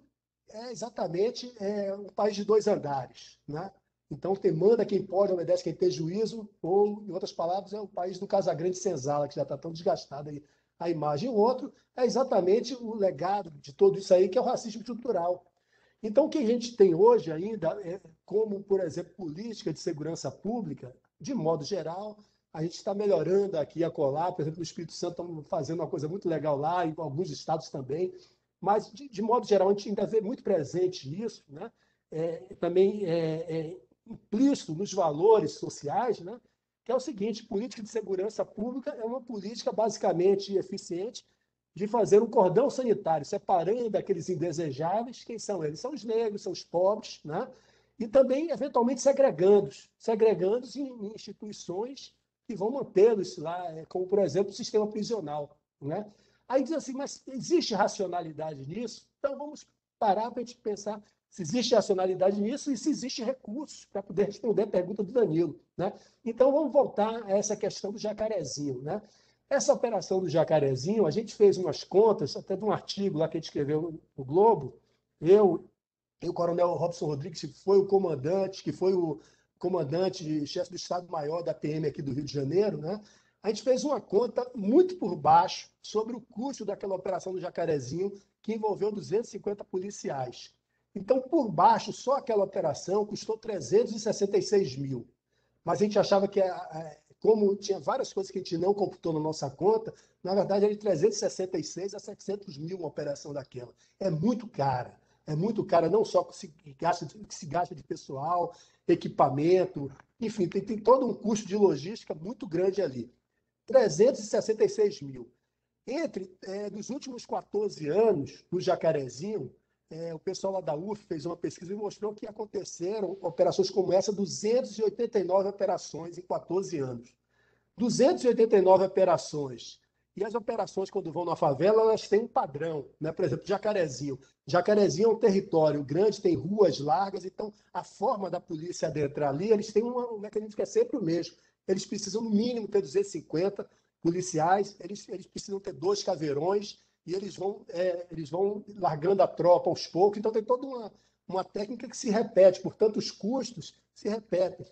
é exatamente um país de dois andares, né? Então, quem manda, quem pode, obedece quem tem juízo, ou, em outras palavras, é o país do Casagrande Senzala, que já está tão desgastada aí a imagem. O outro é exatamente o legado de tudo isso aí, que é o racismo estrutural. Então, o que a gente tem hoje ainda, como, por exemplo, política de segurança pública, de modo geral, a gente está melhorando aqui e acolá. Por exemplo, no Espírito Santo estamos fazendo uma coisa muito legal lá, em alguns estados também. Mas, de modo geral, a gente ainda vê muito presente isso, né? Também implícito nos valores sociais, né? Que é o seguinte: política de segurança pública é uma política basicamente eficiente de fazer um cordão sanitário, separando aqueles indesejáveis. Quem são eles? São os negros, são os pobres, né? E também, eventualmente, segregando-os em instituições que vão mantê-los lá, como, por exemplo, o sistema prisional, né? Aí diz assim, mas existe racionalidade nisso? Então, vamos parar para a gente pensar se existe racionalidade nisso e se existe recursos para poder responder a pergunta do Danilo, né? Então, vamos voltar a essa questão do jacarezinho, né? Essa operação do jacarezinho, a gente fez umas contas, até de um artigo lá que a gente escreveu no Globo, eu e o coronel Robson Rodrigues, que foi o comandante, chefe do Estado-Maior da PM aqui do Rio de Janeiro, né? A gente fez uma conta muito por baixo sobre o custo daquela operação do Jacarezinho, que envolveu 250 policiais. Então, por baixo, só aquela operação custou 366 mil. Mas a gente achava que, como tinha várias coisas que a gente não computou na nossa conta, na verdade era de 366 a 700 mil uma operação daquela. É muito cara. É muito cara, não só que se gasta de pessoal, equipamento, enfim, tem todo um custo de logística muito grande ali. 366 mil. Nos últimos 14 anos, no Jacarezinho, o pessoal lá da UF fez uma pesquisa e mostrou que aconteceram operações como essa, 289 operações em 14 anos. 289 operações. E as operações, quando vão na favela, elas têm um padrão, né? Por exemplo, Jacarezinho. Jacarezinho é um território grande, tem ruas largas, então a forma da polícia adentrar ali, eles têm um mecanismo que é sempre o mesmo. Eles precisam, no mínimo, ter 250 policiais, eles precisam ter 2 caveirões, e eles vão largando a tropa aos poucos. Então, tem toda uma técnica que se repete, portanto, os custos se repetem.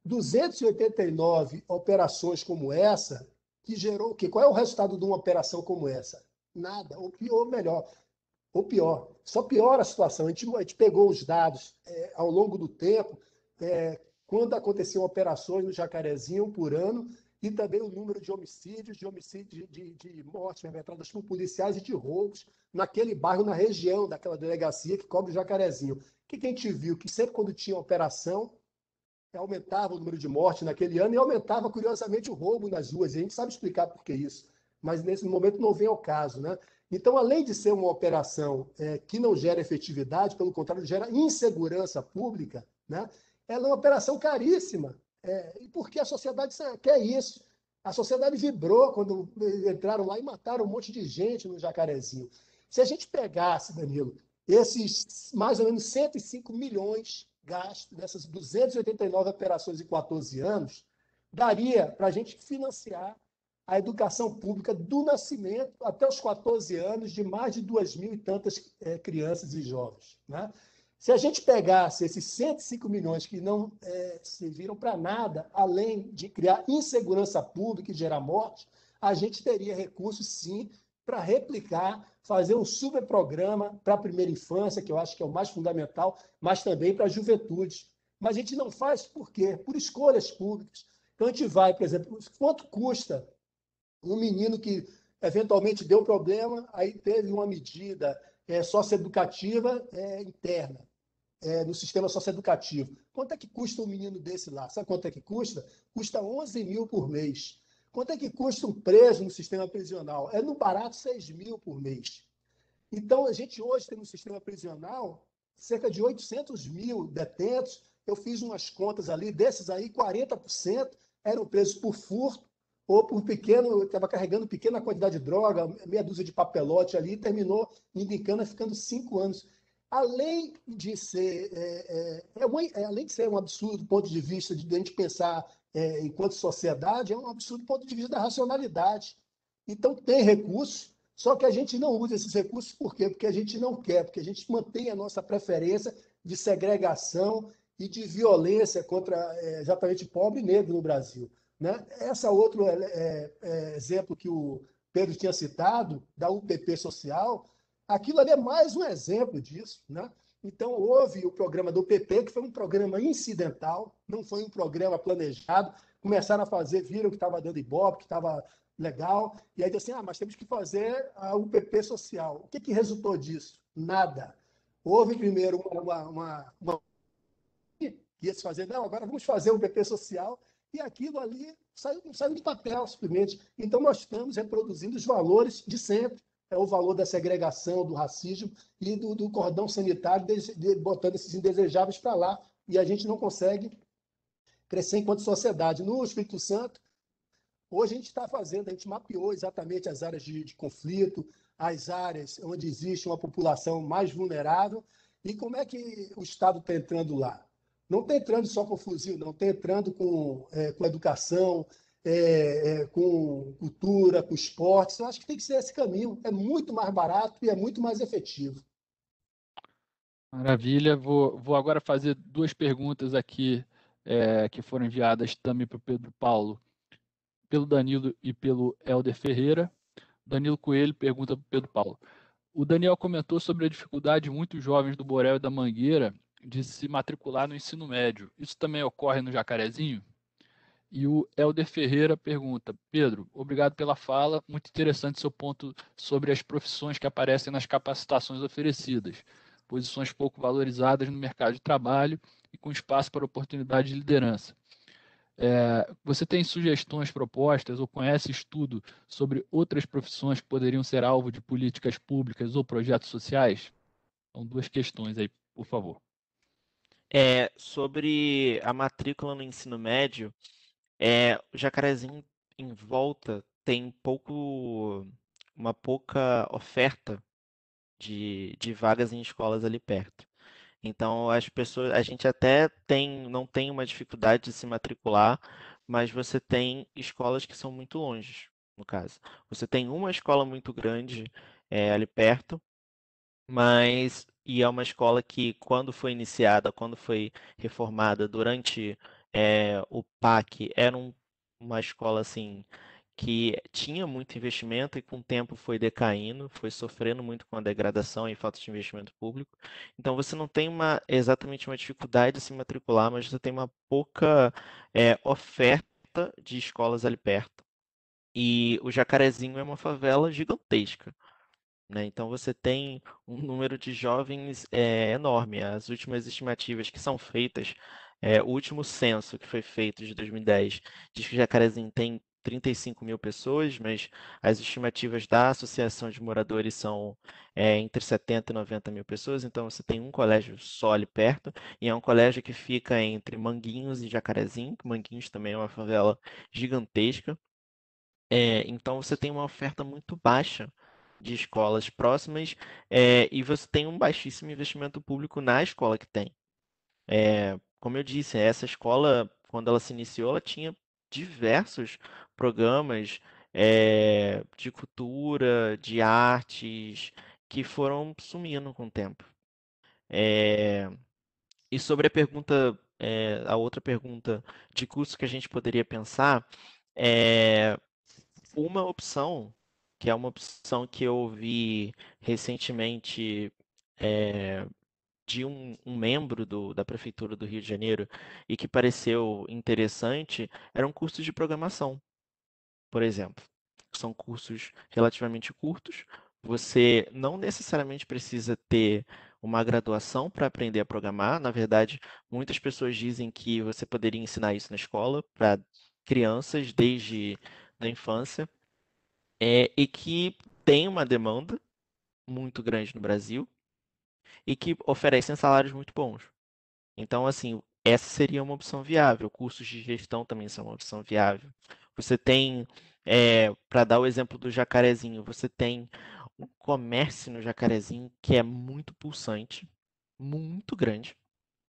289 operações como essa, que gerou o quê? Qual é o resultado de uma operação como essa? Nada, ou melhor, ou pior. Só piora a situação. A gente pegou os dados ao longo do tempo, quando aconteciam operações no Jacarezinho por ano, e também o número de homicídios, de mortes perpetradas por policiais e de roubos naquele bairro, na região daquela delegacia que cobre o Jacarezinho. O que a gente viu? Que sempre quando tinha operação, aumentava o número de mortes naquele ano e aumentava, curiosamente, o roubo nas ruas. E a gente sabe explicar por que isso, mas nesse momento não vem ao caso, né? Então, além de ser uma operação que não gera efetividade, pelo contrário, gera insegurança pública, né? Ela é uma operação caríssima. E porque a sociedade quer isso. A sociedade vibrou quando entraram lá e mataram um monte de gente no Jacarezinho. Se a gente pegasse, Danilo, esses mais ou menos 105 milhões gastos nessas 289 operações em 14 anos, daria para a gente financiar a educação pública do nascimento até os 14 anos de mais de 2.000 e tantas crianças e jovens, né? Se a gente pegasse esses 105 milhões que não serviram para nada, além de criar insegurança pública e gerar morte, a gente teria recursos, sim, para replicar, fazer um super programa para a primeira infância, que eu acho que é o mais fundamental, mas também para a juventude. Mas a gente não faz por quê? Por escolhas públicas. Então, a gente vai, por exemplo, quanto custa um menino que eventualmente deu problema, aí teve uma medida socioeducativa interna, no sistema socioeducativo. Quanto é que custa um menino desse lá? Sabe quanto é que custa? Custa 11 mil por mês. Quanto é que custa um preso no sistema prisional? É no barato 6 mil por mês. Então, a gente hoje tem no sistema prisional cerca de 800 mil detentos. Eu fiz umas contas ali, desses aí, 40% eram presos por furto ou por pequeno, estava carregando pequena quantidade de droga, meia dúzia de papelote ali, e terminou indo em cana ficando 5 anos. Além de ser, além de ser um absurdo do ponto de vista de a gente pensar enquanto sociedade, é um absurdo do ponto de vista da racionalidade. Então, tem recursos, só que a gente não usa esses recursos por quê? Porque a gente não quer, porque a gente mantém a nossa preferência de segregação e de violência contra exatamente pobre e negro no Brasil, né? Esse outro exemplo que o Pedro tinha citado, da UPP Social, aquilo ali é mais um exemplo disso, né? Então, houve o programa do PP, que foi um programa incidental, não foi um programa planejado. Começaram a fazer, viram que estava dando ibope, que estava legal, e aí disse assim, mas temos que fazer a UPP social. O que resultou disso? Nada. Houve primeiro uma que ia se fazer, não, agora vamos fazer o UPP social, e aquilo ali saiu do papel, simplesmente. Então, nós estamos reproduzindo os valores de sempre, o valor da segregação, do racismo e do cordão sanitário, botando esses indesejáveis para lá, e a gente não consegue crescer enquanto sociedade. No Espírito Santo, hoje a gente está fazendo, a gente mapeou exatamente as áreas de conflito, as áreas onde existe uma população mais vulnerável, e como é que o Estado está entrando lá? Não está entrando só com fuzil, não, está entrando com educação, com cultura, com esportes. Eu acho que tem que ser esse caminho. É muito mais barato e é muito mais efetivo. Maravilha. Vou agora fazer duas perguntas aqui que foram enviadas também para o Pedro Paulo, pelo Danilo e pelo Helder Ferreira. Danilo Coelho pergunta para o Pedro Paulo. O Daniel comentou sobre a dificuldade de muitos jovens do Borel e da Mangueira de se matricular no ensino médio. Isso também ocorre no Jacarezinho? E o Helder Ferreira pergunta, Pedro, obrigado pela fala, muito interessante seu ponto sobre as profissões que aparecem nas capacitações oferecidas, posições pouco valorizadas no mercado de trabalho e com espaço para oportunidade de liderança. Você tem sugestões, propostas ou conhece estudo sobre outras profissões que poderiam ser alvo de políticas públicas ou projetos sociais? São duas questões aí, por favor. Sobre a matrícula no ensino médio, o Jacarezinho em volta tem uma pouca oferta de vagas em escolas ali perto. Então, a gente até não tem uma dificuldade de se matricular, mas você tem escolas que são muito longe, no caso. Você tem uma escola muito grande ali perto, e é uma escola que, quando foi iniciada, quando foi reformada durante o PAC, era uma escola assim que tinha muito investimento e com o tempo foi decaindo, foi sofrendo muito com a degradação e falta de investimento público. Então você não tem exatamente uma dificuldade de se matricular, mas você tem uma pouca oferta repleta de escolas ali perto. E o Jacarezinho é uma favela gigantesca, né? Então você tem um número de jovens enorme. As últimas estimativas que são feitas, o último censo que foi feito de 2010, diz que Jacarezinho tem 35 mil pessoas, mas as estimativas da Associação de Moradores são entre 70 e 90 mil pessoas. Então você tem um colégio só ali perto, e é um colégio que fica entre Manguinhos e Jacarezinho, que Manguinhos também é uma favela gigantesca. Então você tem uma oferta muito baixa de escolas próximas, e você tem um baixíssimo investimento público na escola que tem. Como eu disse, essa escola, quando ela se iniciou, ela tinha diversos programas de cultura, de artes, que foram sumindo com o tempo. É, e sobre a pergunta, a outra pergunta de curso que a gente poderia pensar, é, uma opção, que é uma opção que eu ouvi recentemente de um membro da Prefeitura do Rio de Janeiro e que pareceu interessante, eram cursos de programação, por exemplo. São cursos relativamente curtos. Você não necessariamente precisa ter uma graduação para aprender a programar. Na verdade, muitas pessoas dizem que você poderia ensinar isso na escola para crianças desde a infância, e que tem uma demanda muito grande no Brasil e que oferecem salários muito bons. Então, assim, essa seria uma opção viável. Cursos de gestão também são uma opção viável. Você tem, para dar o exemplo do Jacarezinho, você tem um comércio no Jacarezinho que é muito pulsante, muito grande,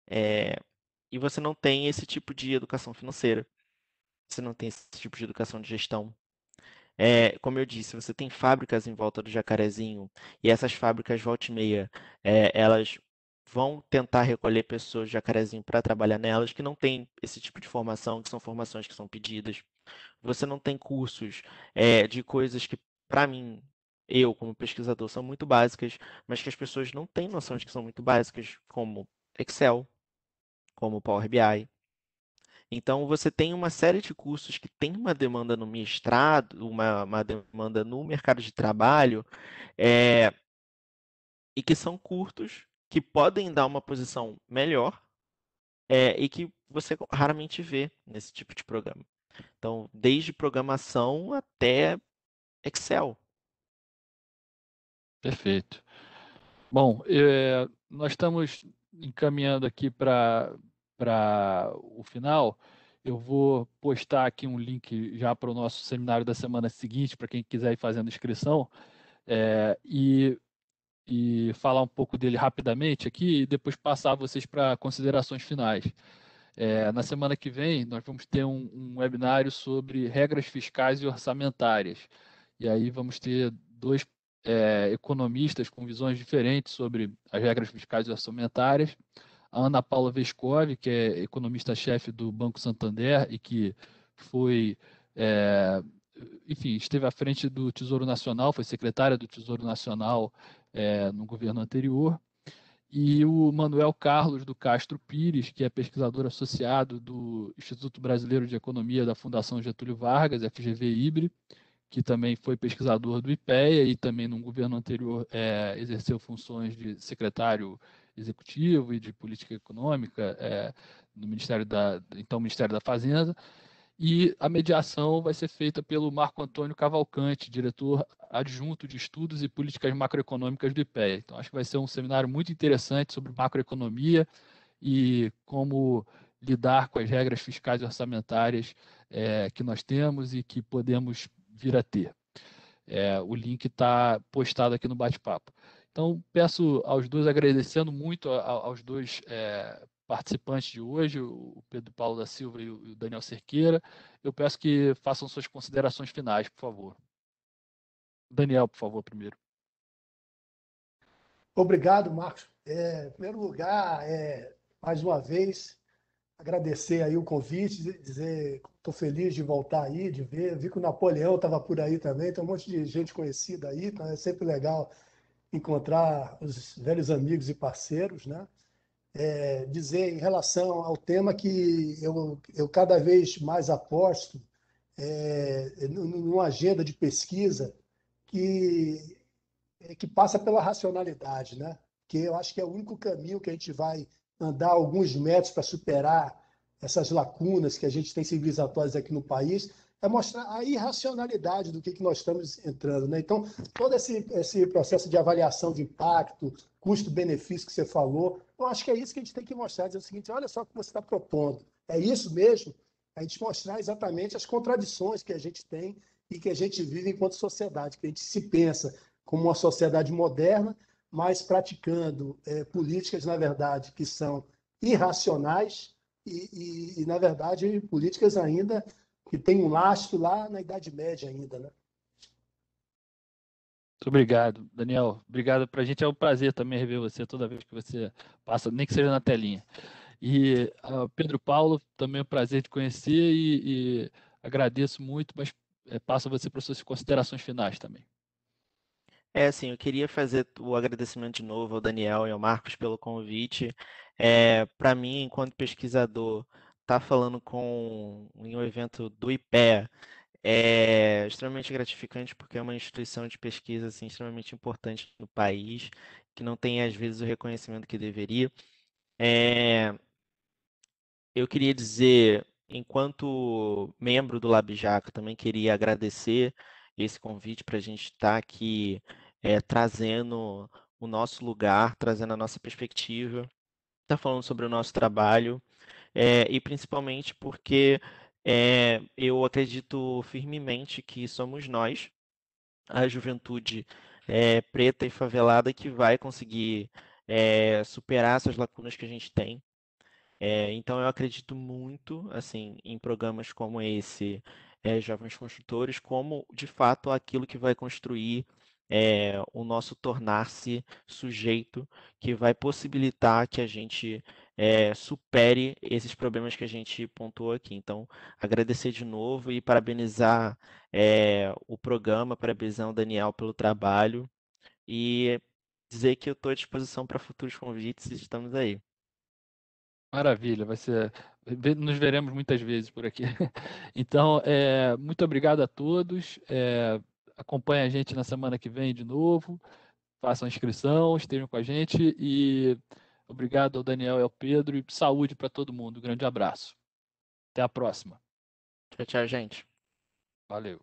e você não tem esse tipo de educação financeira, você não tem esse tipo de educação de gestão. Como eu disse, você tem fábricas em volta do Jacarezinho, e essas fábricas, volta e meia, elas vão tentar recolher pessoas de Jacarezinho para trabalhar nelas que não têm esse tipo de formação, que são formações que são pedidas. Você não tem cursos de coisas que, para mim, eu como pesquisador, são muito básicas, mas que as pessoas não têm noção de que são muito básicas, como Excel, como Power BI. Então, você tem uma série de cursos que tem uma demanda no mestrado, uma demanda no mercado de trabalho, é, e que são curtos, que podem dar uma posição melhor, e que você raramente vê nesse tipo de programa. Então, desde programação até Excel. Perfeito. Bom, nós estamos encaminhando aqui para o final. Eu vou postar aqui um link já para o nosso seminário da semana seguinte, para quem quiser ir fazendo inscrição, e falar um pouco dele rapidamente aqui e depois passar vocês para considerações finais. Na semana que vem, nós vamos ter um webinário sobre regras fiscais e orçamentárias. E aí vamos ter dois economistas com visões diferentes sobre as regras fiscais e orçamentárias. A Ana Paula Vescovi, que é economista-chefe do Banco Santander e que foi, enfim, esteve à frente do Tesouro Nacional, foi secretária do Tesouro Nacional no governo anterior. E o Manuel Carlos do Castro Pires, que é pesquisador associado do Instituto Brasileiro de Economia da Fundação Getúlio Vargas, FGV-IBRE, que também foi pesquisador do IPEA e também no governo anterior exerceu funções de secretário executivo e de política econômica no Ministério Ministério da Fazenda. E a mediação vai ser feita pelo Marco Antônio Cavalcante, diretor adjunto de Estudos e Políticas Macroeconômicas do IPEA. Então, acho que vai ser um seminário muito interessante sobre macroeconomia e como lidar com as regras fiscais e orçamentárias que nós temos e que podemos vir a ter. O link está postado aqui no bate-papo. Então, peço aos dois, agradecendo muito aos dois participantes de hoje, o Pedro Paulo da Silva e o Daniel Cerqueira. Eu peço que façam suas considerações finais, por favor. Daniel, por favor, primeiro. Obrigado, Marcos. Em primeiro lugar, mais uma vez, agradecer aí o convite, dizer que estou feliz de voltar aí, de ver. Vi que o Napoleão estava por aí também, tem um monte de gente conhecida aí, então é sempre legal encontrar os velhos amigos e parceiros, né? dizer em relação ao tema que eu cada vez mais aposto numa agenda de pesquisa que, que passa pela racionalidade, né? Que eu acho que é o único caminho que a gente vai andar alguns metros para superar essas lacunas que a gente tem civilizatórias aqui no país, é mostrar a irracionalidade do que nós estamos entrando, né? Então, todo esse processo de avaliação de impacto, custo-benefício que você falou, eu acho que é isso que a gente tem que mostrar, dizer o seguinte, olha só o que você está propondo, é isso mesmo? A gente mostrar exatamente as contradições que a gente tem e que a gente vive enquanto sociedade, que a gente se pensa como uma sociedade moderna, mas praticando políticas, na verdade, que são irracionais na verdade, políticas ainda que têm um lastro lá na Idade Média ainda, né? Muito obrigado, Daniel. Obrigado. Para a gente é um prazer também rever você toda vez que você passa, nem que seja na telinha. E Pedro Paulo, também é um prazer te conhecer e agradeço muito, mas passo a você para suas considerações finais também. Assim, eu queria fazer o agradecimento de novo ao Daniel e ao Marcos pelo convite. Para mim, enquanto pesquisador, estar falando em um evento do IPEA é extremamente gratificante porque é uma instituição de pesquisa assim, extremamente importante no país, que não tem às vezes o reconhecimento que deveria. Eu queria dizer, enquanto membro do LabJaca, também queria agradecer esse convite para a gente estar aqui trazendo o nosso lugar, trazendo a nossa perspectiva, estar falando sobre o nosso trabalho, e principalmente porque eu acredito firmemente que somos nós, a juventude preta e favelada, que vai conseguir superar essas lacunas que a gente tem. Então eu acredito muito assim em programas como esse, Jovens Construtores, como de fato aquilo que vai construir o nosso tornar-se sujeito, que vai possibilitar que a gente supere esses problemas que a gente pontuou aqui. Então, agradecer de novo e parabenizar o programa, parabenizar o Daniel pelo trabalho e dizer que eu estou à disposição para futuros convites e estamos aí. Maravilha, vai ser. Nos veremos muitas vezes por aqui. Então, muito obrigado a todos. Acompanhe a gente na semana que vem de novo. Façam a inscrição, estejam com a gente e obrigado ao Daniel e ao Pedro e saúde para todo mundo. Um grande abraço. Até a próxima. Tchau, tchau, gente. Valeu.